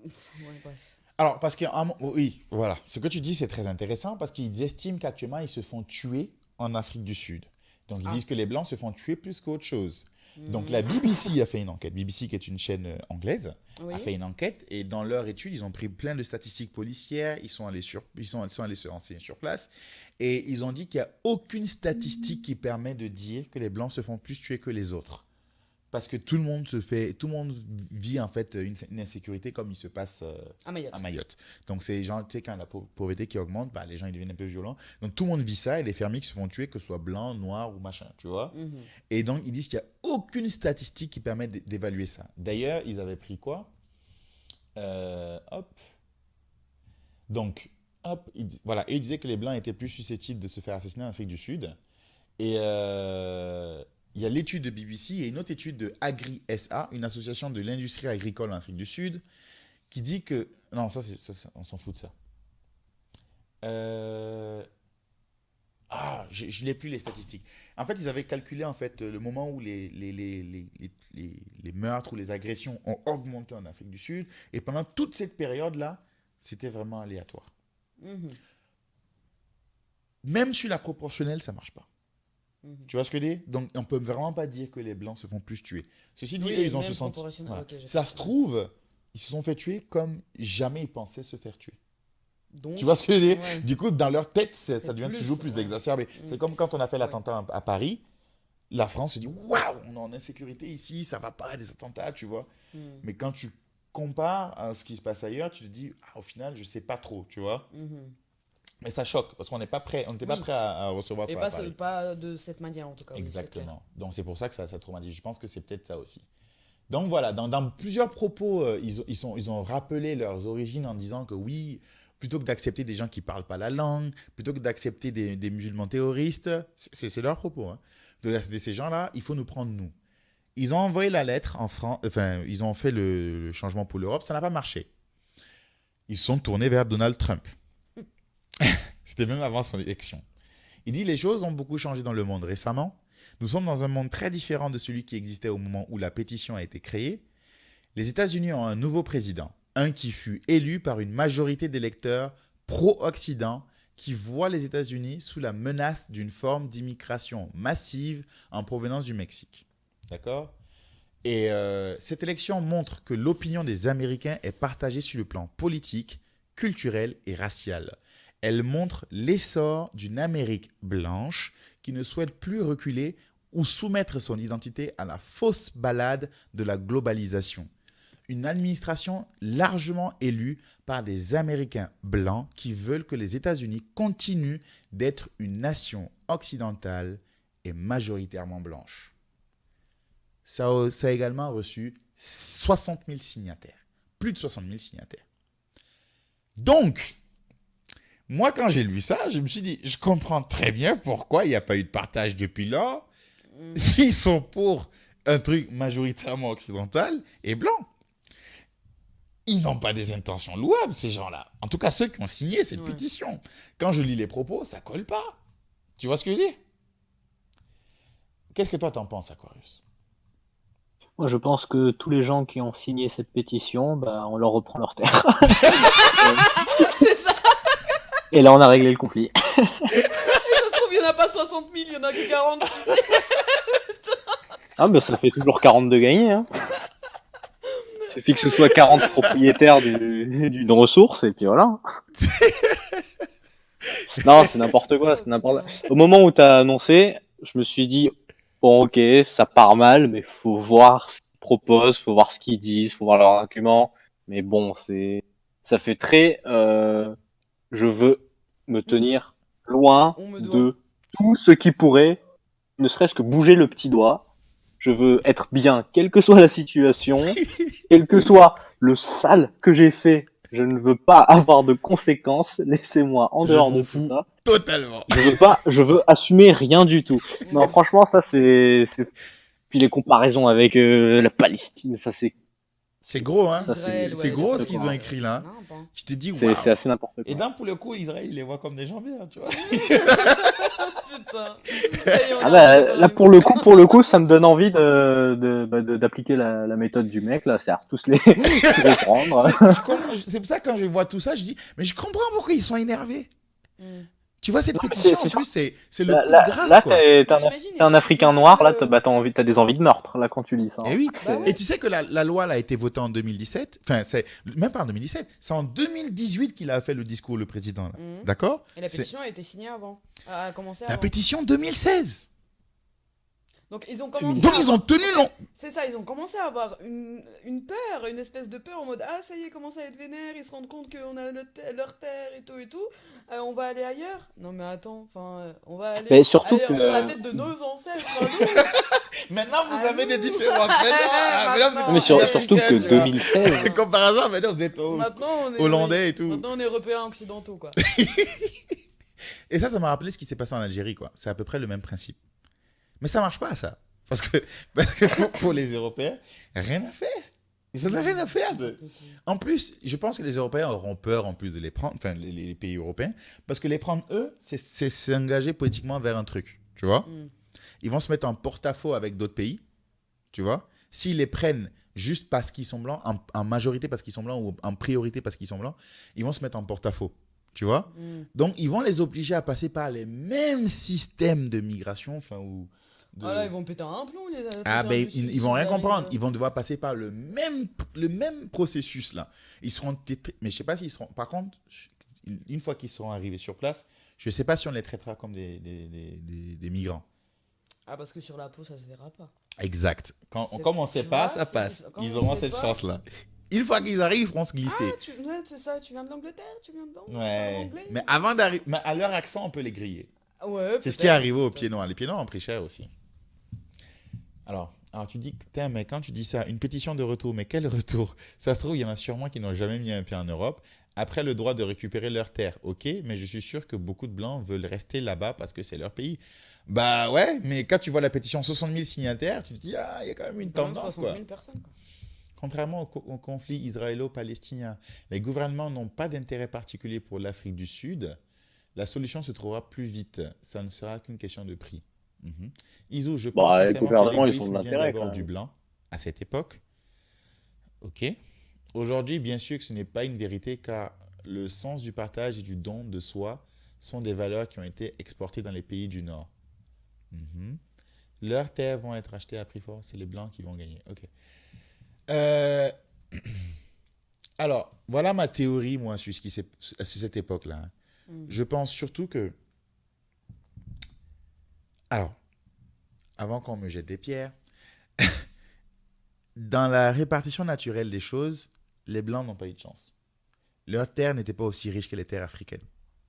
Ouais, bref.
Alors, parce que, oui, voilà, ce que tu dis, c'est très intéressant parce qu'ils estiment qu'actuellement, ils se font tuer en Afrique du Sud. Donc, ils
Ah.
disent que les Blancs se font tuer plus qu'autre chose. Donc,
Mhm.
la BBC a fait une enquête. BBC, qui est une chaîne anglaise,
Oui.
a fait une enquête et dans leur étude, ils ont pris plein de statistiques policières. Ils sont allés se renseigner sur place et ils ont dit qu'il n'y a aucune statistique qui permet de dire que les Blancs se font plus tuer que les autres. Parce que tout le monde vit en fait une insécurité comme il se passe
À Mayotte.
à Mayotte. Donc, c'est les gens, tu sais, quand la pauvreté qui augmente, bah, les gens ils deviennent un peu violents. Donc, tout le monde vit ça et les fermiers qui se font tuer, que ce soit blanc, noir ou machin, tu vois.
Mhm.
Et donc, ils disent qu'il n'y a aucune statistique qui permet d'évaluer ça. D'ailleurs, ils avaient pris quoi? Hop. Donc, hop, voilà. Et ils disaient que les blancs étaient plus susceptibles de se faire assassiner en Afrique du Sud. Et il y a l'étude de BBC et une autre étude de Agri SA, une association de l'industrie agricole en Afrique du Sud, qui dit que... Non, ça, on s'en fout de ça. Je n'ai plus les statistiques. En fait, ils avaient calculé en fait, le moment où les meurtres ou les agressions ont augmenté en Afrique du Sud. Et pendant toute cette période-là, c'était vraiment aléatoire.
Mhm.
Même sur la proportionnelle, ça ne marche pas.
Mhm.
Tu vois ce que je veux dire? Donc, on ne peut vraiment pas dire que les Blancs se font plus tuer. Ceci dit,
Oui,
eux, ils ont
même
se senti...
proportionnel.
Voilà.
Ok, j'ai
Ça
compris.
se trouve, ils se sont fait tuer comme jamais ils pensaient se faire tuer.
Donc,
Tu vois ce que je veux dire?
ouais.
Du coup, dans leur tête, ça
C'est
devient
plus,
toujours plus
ouais.
exacerbé. C'est comme quand on a fait
Ouais.
l'attentat à Paris. La France se dit, waouh, on est en insécurité ici, ça va pas, des attentats, tu vois.
Mhm.
Mais quand tu compares à ce qui se passe ailleurs, tu te dis, au final, je sais pas trop, tu vois.
Mhm.
Mais ça choque parce qu'on n'est pas prêt, on n'était pas
Oui.
prêt à recevoir
Et
ça à
pas,
Paris.
pas de cette manière en tout cas. oui, c'est clair.
Exactement. Donc c'est pour ça que ça traumatise. Je pense que c'est peut-être ça aussi. Donc voilà, dans plusieurs propos, ils ont rappelé leurs origines en disant que oui, plutôt que d'accepter des gens qui ne parlent pas la langue, plutôt que d'accepter des musulmans terroristes, c'est leurs propos, hein, d'accepter ces gens-là, il faut nous prendre nous. Ils ont envoyé la lettre en France, enfin, ils ont fait le changement pour l'Europe, ça n'a pas marché. Ils se sont tournés vers Donald Trump. C'était même avant son élection. Il dit les choses ont beaucoup changé dans le monde récemment. Nous sommes dans un monde très différent de celui qui existait au moment où la pétition a été créée. Les États-Unis ont un nouveau président, un qui fut élu par une majorité d'électeurs pro-Occident qui voient les États-Unis sous la menace d'une forme d'immigration massive en provenance du Mexique. D'accord? Et cette élection montre que l'opinion des Américains est partagée sur le plan politique, culturel et racial. Elle montre l'essor d'une Amérique blanche qui ne souhaite plus reculer ou soumettre son identité à la fausse balade de la globalisation. Une administration largement élue par des Américains blancs qui veulent que les États-Unis continuent d'être une nation occidentale et majoritairement blanche. Ça a également reçu 60 000 signataires. Plus de 60 000 signataires. Donc, moi, quand j'ai lu ça, je me suis dit, je comprends très bien pourquoi il n'y a pas eu de partage depuis lors. Ils sont pour un truc majoritairement occidental et blanc. ils n'ont pas des intentions louables, ces gens-là. En tout cas, ceux qui ont signé cette
Ouais.
pétition. Quand je lis les propos, ça colle pas. Tu vois ce que je dis? Qu'est-ce que toi t'en penses, Aquarius?
Moi, je pense que tous les gens qui ont signé cette pétition, bah, on leur reprend leur terre.
C'est ça.
Et là, on a réglé le conflit.
Ça se trouve, il n'y en a pas 60 000, il y en a que 40, tu sais.
Ah, bah, ça fait toujours 40 de gagner. Hein. Il suffit que ce soit 40 propriétaires d'une ressource, et puis voilà. Non, c'est n'importe quoi. C'est n'importe... Au moment où tu as annoncé, je me suis dit, bon, ok, ça part mal, mais faut voir ce qu'ils proposent, faut voir ce qu'ils disent, faut voir leurs arguments. Mais bon, ça fait très, je veux me tenir loin
On me doit.
de tout ce qui pourrait, ne serait-ce que bouger le petit doigt. Je veux être bien, quelle que soit la situation, quel que soit le sale que j'ai fait. Je ne veux pas avoir de conséquences. Laissez-moi en
Je
dehors
m'en
de tout
fous
ça.
totalement.
Je veux assumer rien du tout. Non, franchement, ça puis les comparaisons avec la Palestine, ça
C'est gros, hein?
Ça,
Israël,
C'est
ouais,
gros
n'importe
ce qu'ils
quoi.
ont écrit là.
C'est n'importe quoi.
Tu te dis,
c'est
waouh.
assez n'importe quoi.
Et d'un pour le coup, Israël, il les voit comme des jambiers, hein, tu vois.
Putain. Ça y est, on
Ah
a
bah,
encore
là
une-
pour le coup, ça me donne envie d'appliquer la méthode du mec là, c'est-à-dire tous les prendre.
C'est pour ça que quand je vois tout ça, je dis, mais je comprends pourquoi ils sont énervés.
Mm.
Tu vois, cette
Non, mais
pétition,
c'est
en
sûr.
plus, c'est le
Là,
coup de
là,
grâce,
là,
quoi.
t'es
T'imagines,
un
ils
Africain
font
noir,
ça,
là,
le-
t'as des envies de meurtre là quand tu lis ça.
Eh oui.
Bah ouais.
Et tu sais que la loi elle a été votée en 2017. Enfin, c'est même pas en 2017. C'est en 2018 qu'il a fait le discours, le président. Là.
Mhm.
D'accord?
Et la
C'est-
pétition a été signée avant. A commencé
La
avant.
pétition 2016.
Donc ils ont commencé
Donc
à
ils ont
avoir-
tenu long.
C'est ça, ils ont commencé à avoir une peur, une espèce de peur en mode ah ça y est, ils commencent à être vénères, ils se rendent compte qu'on a leur terre et tout, on va aller ailleurs. Non mais attends, enfin on va aller
Mais surtout
ailleurs
que-
sur la tête de nos ancêtres. nous.
Maintenant, vous
Ah,
avez des
nous.
différences. Maintenant,
Maintenant,
vous
Mais
êtes
sur-
surtout
africains,
que
tu vois.
2016.
Comme par hasard, maintenant, vous êtes
Maintenant on est
hollandais et tout.
Maintenant on est européens occidentaux quoi.
Et ça m'a rappelé ce qui s'est passé en Algérie, quoi. C'est à peu près le même principe. Mais ça marche pas, ça. Parce que pour les Européens, rien à faire. Ils n'en ont rien à faire. En plus, je pense que les Européens auront peur, en plus de les prendre, enfin, les pays européens, parce que les prendre, eux, c'est s'engager politiquement vers un truc, tu vois.
Mm.
Ils vont se mettre en porte-à-faux avec d'autres pays, tu vois. S'ils les prennent juste parce qu'ils sont blancs, en majorité parce qu'ils sont blancs ou en priorité parce qu'ils sont blancs, ils vont se mettre en porte-à-faux, tu vois.
Mm.
Donc, ils vont les obliger à passer par les mêmes systèmes de migration, enfin, ou de...
Ah là ils vont péter un plomb les
Ah ben, ils vont rien comprendre. Ils
Ils
vont devoir passer par le même processus là. Ils seront... Mais je sais pas s'ils seront... Par contre, une fois qu'ils seront arrivés sur place, je sais pas si on les traitera comme des migrants.
Ah parce que sur la peau ça se verra pas.
Exact.
C'est-
Comme on sait
tu
pas,
vois,
ça passe.
quand
Ils
on
auront
sait
cette
pas-
chance-là. Une fois qu'ils arrivent, ils vont se glisser.
Ah ouais, c'est ça, tu viens de l'Angleterre, tu viens de tu parles
Ouais.
anglais
Mais avant d'arriver... Mais à leur accent, on peut les griller.
Ah ouais,
C'est ce qui est arrivé aux pieds noirs. Les pieds noirs ont pris cher aussi. Alors tu dis, mais quand tu dis ça, une pétition de retour, mais quel retour? Ça se trouve, il y en a sûrement qui n'ont jamais mis un pied en Europe. Après le droit de récupérer leur terre, ok, mais je suis sûr que beaucoup de Blancs veulent rester là-bas parce que c'est leur pays. Bah ouais, mais quand tu vois la pétition 60 000 signataires, tu te dis, ah, il y a quand même une tendance,
60
quoi.
000 personnes, quoi.
Contrairement au conflit israélo-palestinien, les gouvernements n'ont pas d'intérêt particulier pour l'Afrique du Sud. La solution se trouvera plus vite. Ça ne sera qu'une question de prix. Mhm. Isou, je pense
Bah, les
sincèrement que
gouvernements, ils ont de
l'égoïsme vient
l'intérêt,
d'abord
quand
du
même.
blanc à cette époque. Ok. Aujourd'hui, bien sûr que ce n'est pas une vérité car le sens du partage et du don de soi sont des valeurs qui ont été exportées dans les pays du Nord. Mhm. Leurs terres vont être achetées à prix fort. C'est les blancs qui vont gagner. Ok. Euh, Alors, voilà ma théorie, moi, sur cette époque-là. Hein.
Mm.
Je pense surtout que... Alors, avant qu'on me jette des pierres, dans la répartition naturelle des choses, les Blancs n'ont pas eu de chance. Leurs terres n'étaient pas aussi riches que les terres africaines.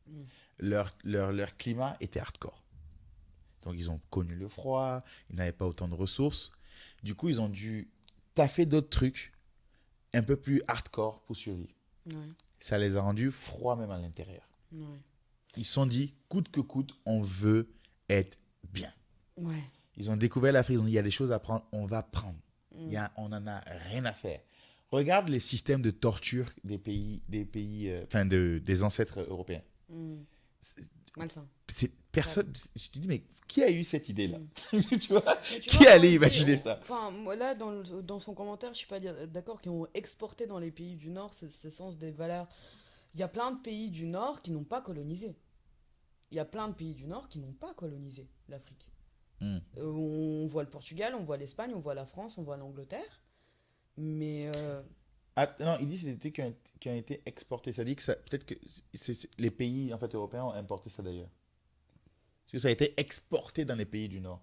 Mm.
Leur climat était hardcore. Donc, ils ont connu le froid, ils n'avaient pas autant de ressources. Du coup, ils ont dû taffer d'autres trucs un peu plus hardcore pour survivre.
Ouais,
Ça les a rendus froids même à l'intérieur.
ouais.
Ils se sont dit, coûte que coûte, on veut être bien.
Ouais.
Ils ont découvert l'Afrique, ils ont dit, il y a des choses à prendre, on va prendre.
Mm.
On n'en a rien à faire. Regarde les systèmes de torture enfin des ancêtres européens.
Malsain.
Personne. Je te dis, mais qui a eu cette idée-là? Tu vois?
Mais tu
Qui
vois,
allait
on dit,
imaginer ça?
Enfin, moi, là, dans son commentaire, je suis pas d'accord qu'ils ont exporté dans les pays du Nord ce sens des valeurs. Il y a plein de pays du Nord qui n'ont pas colonisé. Il y a plein de pays du Nord qui n'ont pas colonisé l'Afrique. On voit le Portugal, on voit l'Espagne, on voit la France, on voit l'Angleterre. Mais
Ah, non, il dit que c'est des trucs qui ont été exportés. Ça dit que peut-être que les pays en fait, européens ont importé ça d'ailleurs. Parce que ça a été exporté dans les pays du Nord.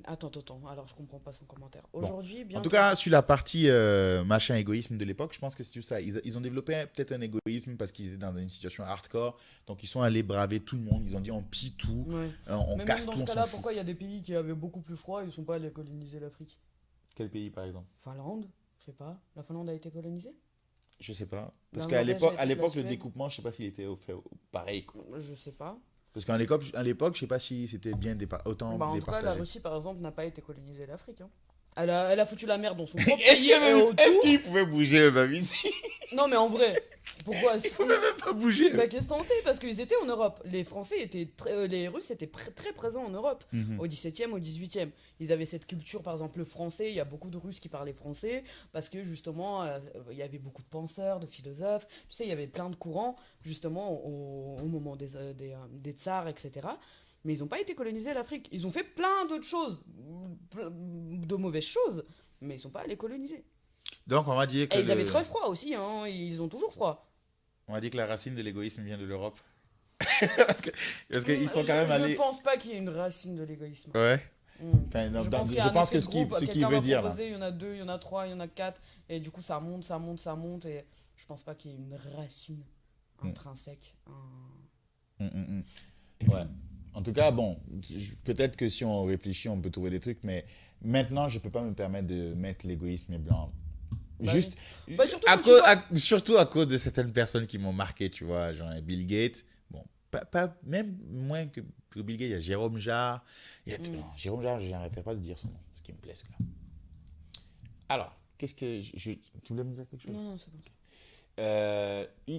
attends, alors je comprends pas son commentaire. Aujourd'hui, bien
En tout
que-
cas, sur la partie machin égoïsme de l'époque, je pense que c'est tout ça. Ils ont développé peut-être un égoïsme parce qu'ils étaient dans une situation hardcore. Donc ils sont allés braver tout le monde. Ils ont dit on pille tout,
Ouais.
on
Mais
casse
même dans
tout,
ce
on s'en
cas-là,
fout.
pourquoi il y a des pays qui avaient beaucoup plus froid, ils sont pas allés coloniser l'Afrique?
Quel pays par exemple?
Finlande, je sais pas. La Finlande a été colonisée?
Je sais pas. Parce
La
qu'à
Norvège
l'époque,
a été la
le
Suède.
découpement, je sais pas s'il était fait pareil, quoi.
Je sais pas.
Parce à l'époque, je sais pas si c'était bien autant
Bah, en tout cas, la
départagé.
Russie, par exemple, n'a pas été colonisée l'Afrique. Hein. Elle a foutu la merde dans son propre
Est-ce
pays et autour.
qu'il pouvait bouger, même ici?
Non, mais en vrai, pourquoi
Il pouvait même pas bouger.
Bah, qu'est-ce que t'en sais? Parce qu'ils étaient en Europe. Les Français étaient les Russes étaient très présents en Europe.
Mhm.
Au XVIIe, au XVIIIe. Ils avaient cette culture, par exemple, le français. Il y a beaucoup de Russes qui parlaient français parce que justement, il y avait beaucoup de penseurs, de philosophes. Tu sais, il y avait plein de courants, justement, au moment des tsars, etc. Mais ils n'ont pas été colonisés l'Afrique. Ils ont fait plein d'autres choses, de mauvaises choses, mais ils sont pas allés coloniser.
Donc, on va dire que
Et ils avaient très froid aussi, hein. Ils ont toujours froid.
on va dire que la racine de l'égoïsme vient de l'Europe. parce qu'ils sont quand même
Je
allés.
pense pas qu'il y ait une racine de l'égoïsme.
Ouais.
Hmm.
Enfin,
Je pense
que ce qu'il
quelqu'un
veut
va
dire là.
proposer, il y en a 2, il y en a 3, il y en a 4, et du coup ça monte, et je pense pas qu'il y ait une racine intrinsèque.
Ouais. En tout cas, bon, peut-être que si on réfléchit, on peut trouver des trucs, mais maintenant, je peux pas me permettre de mettre l'égoïsme blanc.
Bah
Juste,
Bah, surtout quand tu vois-
surtout à cause de certaines personnes qui m'ont marqué, tu vois, genre Bill Gates. Bon, même moins que Bill Gates, il y a Jérôme Jarre. Non, Jérôme Jarre, je n'arrêterai pas de dire son nom, ce qui me plaît, là. Alors, qu'est-ce que tu voulais me dire quelque chose?
Non, c'est bon.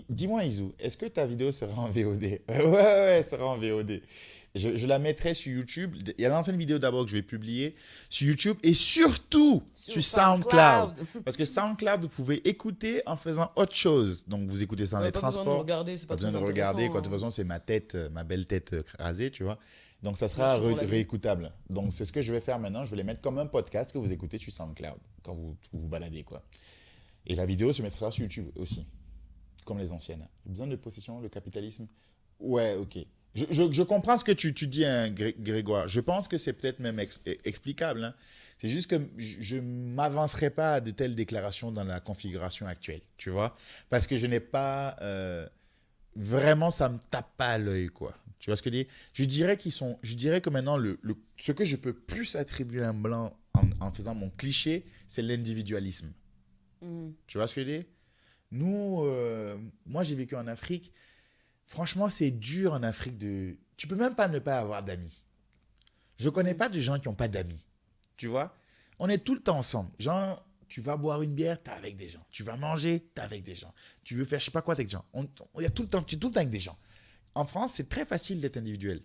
Dis-moi, Isou, est-ce que ta vidéo sera en VOD? Ouais, elle sera en VOD. Je la mettrai sur YouTube. Il y a l'ancienne vidéo d'abord que je vais publier sur YouTube et surtout sur SoundCloud. Parce que SoundCloud, vous pouvez écouter en faisant autre chose. Donc, vous écoutez ça dans les
Pas besoin de
transports.
regarder, c'est
Pas
pas
besoin de
très
regarder, quoi. De
intéressant,
toute façon, c'est ma tête, ma belle tête rasée, tu vois. Donc, ça sera
Merci pour la vie.
réécoutable. Donc, c'est ce que je vais faire maintenant. Je vais les mettre comme un podcast que vous écoutez sur SoundCloud quand vous baladez, quoi. Et la vidéo se mettra sur YouTube aussi, comme les anciennes. Besoin de possession, le capitalisme. Ouais, ok. Je comprends ce que tu dis, hein, Grégoire. Je pense que c'est peut-être même explicable. Hein. C'est juste que je ne m'avancerai pas à de telles déclarations dans la configuration actuelle, tu vois. Parce que je n'ai pas... vraiment, ça ne me tape pas à l'œil, quoi. Tu vois ce que je dis? Je dirais que maintenant, ce que je peux plus attribuer à un blanc en faisant mon cliché, c'est l'individualisme. Tu vois ce que je dis? Nous, moi, j'ai vécu en Afrique. Franchement, c'est dur en Afrique de... Tu peux même pas ne pas avoir d'amis. Je connais pas de gens qui n'ont pas d'amis. Tu vois? On est tout le temps ensemble. Genre, tu vas boire une bière, t'es avec des gens. Tu vas manger, t'es avec des gens. Tu veux faire je sais pas quoi avec des gens. Tu es tout le temps avec des gens. En France, c'est très facile d'être individuel.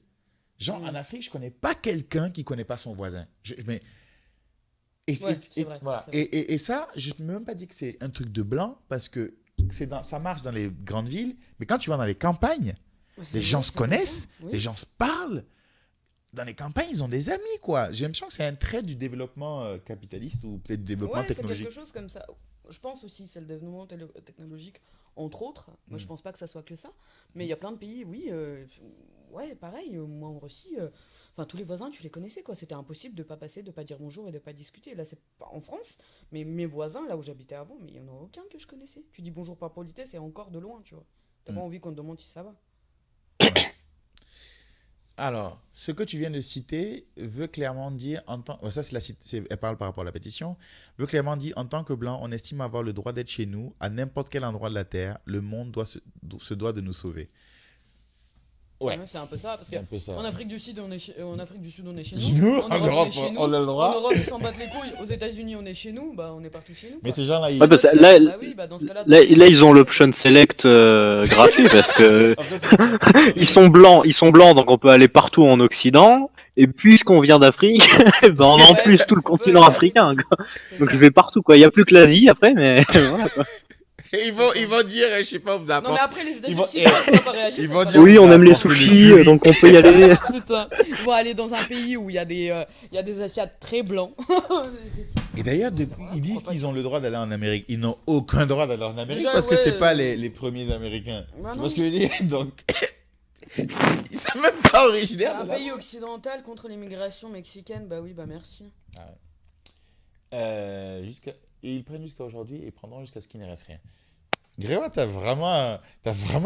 Genre, en Afrique, je connais pas quelqu'un qui connaît pas son voisin.
Ouais, c'est vrai,
voilà.
c'est vrai.
Et ça, je ne peux même pas dire que c'est un truc de blanc parce que ça marche dans les grandes villes, mais quand tu vas dans les campagnes, les gens se connaissent,
Oui.
les gens se parlent. Dans les campagnes, ils ont des amis, quoi. J'ai l'impression que c'est un trait du développement capitaliste ou peut-être du développement
Ouais, c'est
technologique.
quelque chose comme ça. Je pense aussi, c'est le développement technologique, entre autres. Moi, je pense pas que ça soit que ça. Mais il y a plein de pays, oui. Ouais, pareil. Moi, en Russie, enfin, tous les voisins, tu les connaissais, quoi. C'était impossible de pas passer, de pas dire bonjour et de pas discuter. Là, c'est pas en France, mais mes voisins, là où j'habitais avant, mais il y en a aucun que je connaissais. Tu dis bonjour par politesse et encore de loin, tu vois. T'as pas envie qu'on te demande si ça va.
Ouais. Alors, ce que tu viens de citer veut clairement dire, ça elle parle par rapport à la pétition, veut clairement dire, en tant que blanc, on estime avoir le droit d'être chez nous, à n'importe quel endroit de la Terre, le monde se doit de nous sauver. Ouais,
Ouais, c'est un peu ça, parce que
c'est un peu ça.
en Afrique du Sud, on est chez, en Afrique du Sud, on est chez
Chez
nous.
nous,
En
en
Europe, on
Europe,
est chez nous.
on a le
En
droit.
Europe, ils s'en battent les couilles. Aux États-Unis, on est chez nous. Bah, on est partout chez nous,
Mais
quoi.
ces gens-là, ils...
Ouais, parce que
D'autres
là,
terres, bah oui, bah dans ce cas-là,
là,
tout le monde
là,
est
ils ont
français.
l'option select gratuit parce que
Après, c'est ça.
ils sont blancs, donc on peut aller partout en Occident. Et puisqu'on vient d'Afrique, ben on a en
Ouais,
plus tout le
on peut
continent
aller en Afrique
africain,
aussi.
quoi.
C'est
Donc je
ça.
vais partout, quoi. Il y a plus que l'Asie après, mais voilà, quoi.
Et ils vont dire, je sais pas, vous
Non, mais
apporte.
après, les
Ils
États-Unis,
vont,
si Trump va pas réagir,
ils
ça
vont
sera
dire,
bien.
Oui,
vous
on aime les
apportez le
sushis,
curry.
donc on peut y aller.
Putain, ils vont aller dans un pays où il y a des Asiates très blancs.
Et d'ailleurs, ils
Pourquoi
disent
pas
qu'ils
dire?
ont le droit d'aller en Amérique. Ils n'ont aucun droit d'aller en Amérique
Déjà,
parce que
ouais,
c'est pas les premiers Américains.
Bah
Tu
non.
vois ce que je veux dire? Donc, ils sont même pas originaires
Un
de là.
pays occidental contre l'immigration mexicaine, bah oui, bah merci.
Et ils prennent jusqu'à aujourd'hui et prendront jusqu'à ce qu'il ne reste rien. Grégoire, t'as vraiment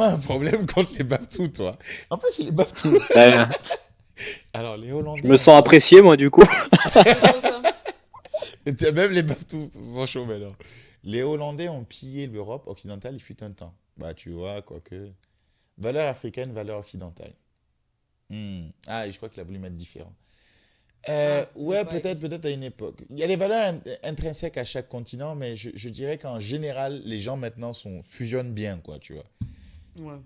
un problème contre les Baptous, toi. En plus, il est Baptou.
Ouais,
Alors, les Hollandais.
je me sens apprécié, moi, du coup.
C'est trop ça.
Même les Baptous sont chauds maintenant. Les Hollandais ont pillé l'Europe occidentale, il fut un temps. Bah, tu vois, quoique. Valeur africaine, valeur occidentale. Ah, et je crois qu'il a voulu mettre différent. Ouais,
c'est pas-
peut-être à une époque. Il y a des valeurs intrinsèques à chaque continent, mais je dirais qu'en général, les gens maintenant fusionnent bien, quoi, tu vois.
Ouais.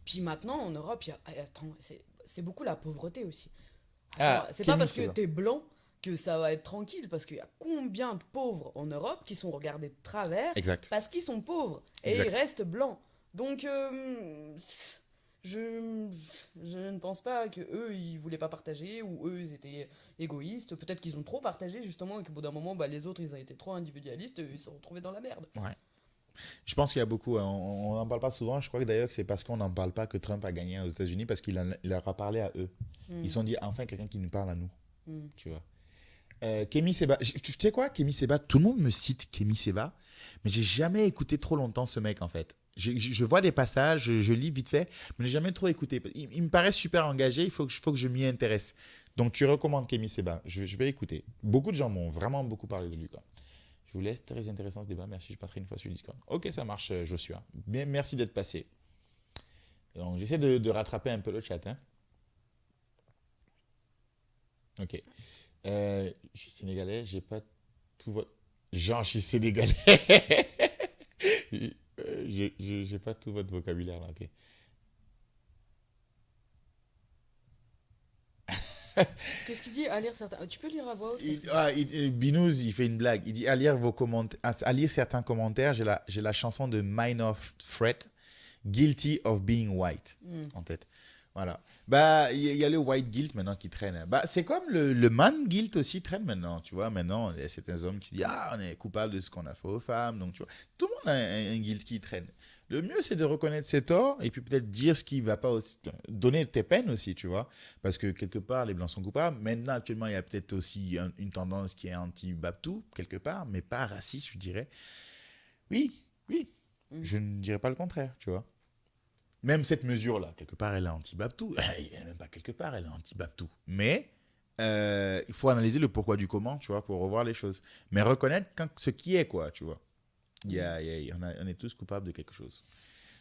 Puis maintenant, en Europe, il y a... Attends, c'est beaucoup la pauvreté aussi.
Ah,
Attends, c'est pas
Kémy,
parce
c'est
que
là.
t'es blanc que ça va être tranquille, parce qu'il y a combien de pauvres en Europe qui sont regardés de travers
Exact.
parce qu'ils sont pauvres et
Exact.
ils restent blancs. Donc, je, je ne pense pas que eux ils voulaient pas partager ou eux ils étaient égoïstes. Peut-être qu'ils ont trop partagé justement et qu'au bout d'un moment, bah, les autres ils ont été trop individualistes et ils se sont retrouvés dans la merde.
Ouais. Je pense qu'il y a beaucoup, hein, on n'en parle pas souvent. Je crois que d'ailleurs que c'est parce qu'on n'en parle pas que Trump a gagné aux États-Unis parce il leur a parlé à eux. Ils se sont dit enfin quelqu'un qui nous parle à nous,
Mm.
tu vois. Kémy Seba, tu sais quoi, Kémy Seba, tout le monde me cite Kémy Seba, mais j'ai jamais écouté trop longtemps ce mec en fait. Je vois des passages, je lis vite fait, mais j'ai jamais trop écouté. Il me paraît super engagé, il faut que je m'y intéresse. Donc tu recommandes Kémy Seba, je vais écouter. Beaucoup de gens m'ont vraiment beaucoup parlé de lui, quoi. Je vous laisse, très intéressant ce débat, merci, je passerai une fois sur le Discord. Ok, ça marche, Joshua. Bien, merci d'être passé. Donc j'essaie de rattraper un peu le chat, hein. Ok. Je suis sénégalais, j'ai pas tout votre... Genre, je suis sénégalais. J'ai pas tout votre vocabulaire là, ok.
Qu'est-ce qu'il dit à lire certains... Tu peux lire à voix haute
Binous, il fait une blague. Il dit à lire à lire certains commentaires, j'ai la chanson de Mine of Threat, Guilty of Being White, en tête. Voilà. Bah, il y a le white guilt maintenant qui traîne. Bah, c'est comme le man guilt aussi traîne maintenant, tu vois. Maintenant, il y a certains hommes qui disent on est coupable de ce qu'on a fait aux femmes. Donc, tu vois, tout le monde a un guilt qui traîne. Le mieux, c'est de reconnaître ses torts et puis peut-être dire ce qui va pas aussi. Donner tes peines aussi, tu vois. Parce que quelque part, les blancs sont coupables. Maintenant, actuellement, il y a peut-être aussi une tendance qui est anti-Baptou, quelque part, mais pas raciste, je dirais. Oui. Je ne dirais pas le contraire, tu vois. Même cette mesure-là, quelque part, elle est anti-Baptou. Même pas quelque part, elle est anti-Baptou. Mais il faut analyser le pourquoi du comment, tu vois, pour revoir les choses. Mais reconnaître ce qui est, quoi, tu vois. On est tous coupables de quelque chose.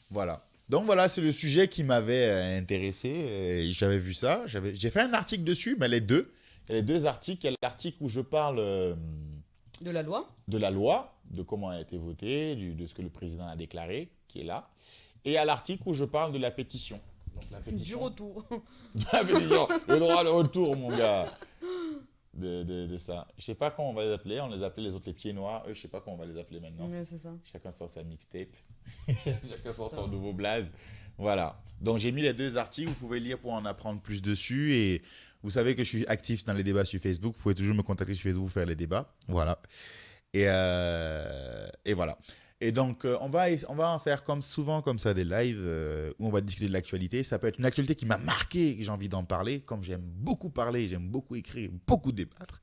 Voilà. Donc voilà, c'est le sujet qui m'avait intéressé. J'avais vu ça. J'ai fait un article dessus, mais les deux. Il y a les deux articles. Il y a l'article où je parle
de la loi.
de la loi, de comment elle a été votée, de ce que le président a déclaré, qui est là. Et à l'article où je parle de la pétition. Donc, la pétition.
Du retour.
De la pétition. Le droit au retour, mon gars. De ça. Je sais pas comment on va les appeler. On les appelait les autres les pieds noirs. Eux, je sais pas comment on va les appeler maintenant.
Ouais, c'est ça.
Chacun sort sa mixtape. Chacun sort son nouveau blaze. Voilà. Donc j'ai mis les deux articles. Vous pouvez lire pour en apprendre plus dessus. Et vous savez que je suis actif dans les débats sur Facebook. Vous pouvez toujours me contacter sur Facebook pour faire les débats. Voilà. Et voilà. Et donc, on va en faire comme souvent comme ça des lives où on va discuter de l'actualité. Ça peut être une actualité qui m'a marqué et que j'ai envie d'en parler. Comme j'aime beaucoup parler, j'aime beaucoup écrire, beaucoup débattre.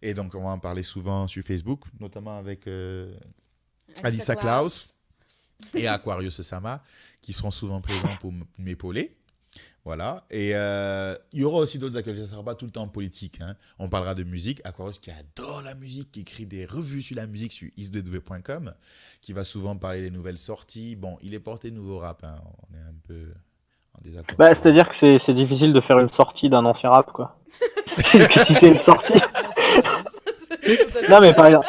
Et donc, on va en parler souvent sur Facebook, notamment avec Alissa Klaus et Aquarius Sama, qui seront souvent présents pour m'épauler. Voilà. Et il y aura aussi d'autres actualités. Ça ne sera pas tout le temps politique, hein. On parlera de musique. Aquarius qui adore la musique, qui écrit des revues sur la musique sur is2w.com, qui va souvent parler des nouvelles sorties. Bon, il est porté nouveau rap, hein. On est un peu en désaccord.
Bah, c'est-à-dire que c'est difficile de faire une sortie d'un ancien rap, quoi. Parce que si c'est une sortie. Non, mais par exemple.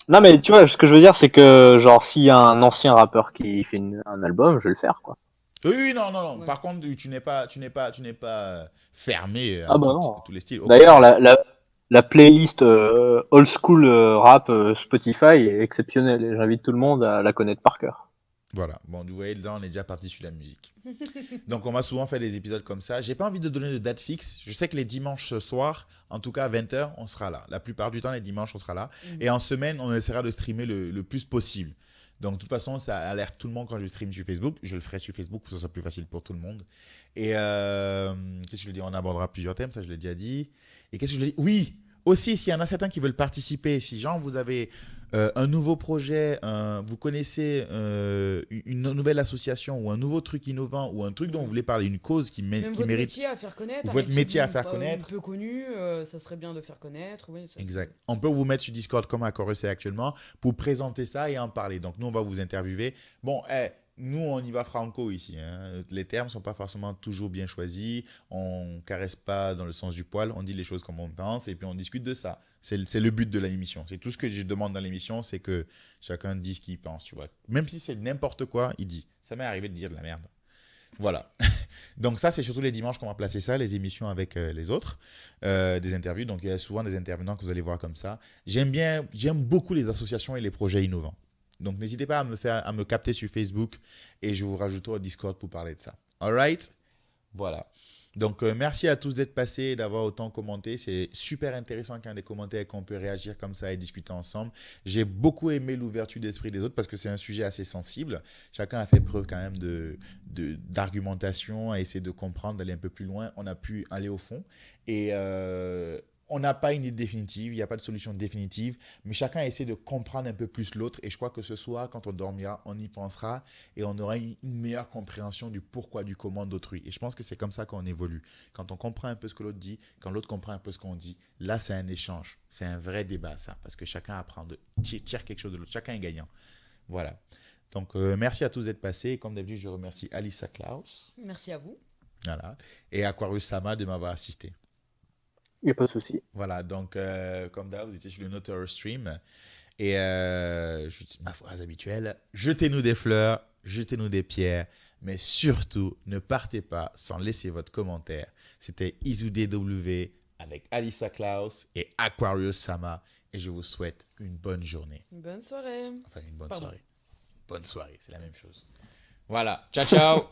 Non, mais tu vois, ce que je veux dire, c'est que, genre, s'il y a un ancien rappeur qui fait un album, je vais le faire, quoi.
Oui, non, non, non.
Ouais.
Par contre, tu n'es pas fermé
Ah
à
bah non.
tous les styles. Au
D'ailleurs,
contraire.
la playlist old school rap Spotify est exceptionnelle et j'invite tout le monde à la connaître par cœur.
Voilà. Bon, vous voyez, là, on est déjà parti sur la musique. Donc, on va souvent faire des épisodes comme ça. J'ai pas envie de donner de date fixe. Je sais que les dimanches soirs, en tout cas à 20h, on sera là. La plupart du temps, les dimanches, on sera là. Et en semaine, on essaiera de streamer le plus possible. Donc, de toute façon, ça alerte tout le monde quand je stream sur Facebook. Je le ferai sur Facebook pour que ce soit plus facile pour tout le monde. Et qu'est-ce que je veux dire? On abordera plusieurs thèmes, ça je l'ai déjà dit. Et qu'est-ce que je l'ai dit? Oui, aussi, s'il y en a certains qui veulent participer, si genre vous avez un nouveau projet, vous connaissez une nouvelle association ou un nouveau truc innovant ou un truc dont vous voulez parler, une cause qui
Même votre
mérite.
métier à faire connaître,
Ou
un
votre métier à
peu-
faire
pas-
connaître.
Un peu connu, ça serait bien de faire connaître. Oui, ça,
Exact. On peut vous mettre sur Discord comme Aquarius est actuellement pour présenter ça et en parler. Donc, nous, on va vous interviewer. Bon, nous, on y va franco ici. Hein. Les termes ne sont pas forcément toujours bien choisis. On caresse pas dans le sens du poil. On dit les choses comme on pense et puis on discute de ça. C'est le but de l'émission. C'est tout ce que je demande dans l'émission, c'est que chacun dise ce qu'il pense. Tu vois. Même si c'est n'importe quoi, il dit. Ça m'est arrivé de dire de la merde. Voilà. Donc ça, c'est surtout les dimanches qu'on va placer ça, les émissions avec les autres, des interviews. Donc il y a souvent des intervenants que vous allez voir comme ça. J'aime beaucoup les associations et les projets innovants. Donc n'hésitez pas à me capter sur Facebook et je vous rajouterai au Discord pour parler de ça. All right? Voilà. Donc merci à tous d'être passés et d'avoir autant commenté. C'est super intéressant qu'il y ait des commentaires et qu'on peut réagir comme ça et discuter ensemble. J'ai beaucoup aimé l'ouverture d'esprit des autres parce que c'est un sujet assez sensible. Chacun a fait preuve quand même d'argumentation, à essayer de comprendre, d'aller un peu plus loin. On a pu aller au fond et on n'a pas une idée définitive, il n'y a pas de solution définitive, mais chacun essaie de comprendre un peu plus l'autre et je crois que ce soir, quand on dormira, on y pensera et on aura une meilleure compréhension du pourquoi, du comment d'autrui. Et je pense que c'est comme ça qu'on évolue. Quand on comprend un peu ce que l'autre dit, quand l'autre comprend un peu ce qu'on dit, là, c'est un échange. C'est un vrai débat, ça, parce que chacun apprend, tire quelque chose de l'autre. Chacun est gagnant. Voilà. Donc, merci à tous d'être passés. Et comme d'habitude, je remercie Alissa Klaus.
Merci à vous.
Voilà. Et Aquarius Sama de m'avoir assisté.
Il n'y a pas de souci.
Voilà, donc comme d'hab, vous étiez sur le Notor Stream. Et je dis ma phrase habituelle, jetez-nous des fleurs, jetez-nous des pierres, mais surtout, ne partez pas sans laisser votre commentaire. C'était ISUDW avec Alissa Klaus et Aquarius Sama. Et je vous souhaite une bonne journée.
Bonne soirée.
Enfin, une bonne
Pardon.
soirée. Bonne soirée, c'est la même chose. Voilà, ciao, ciao.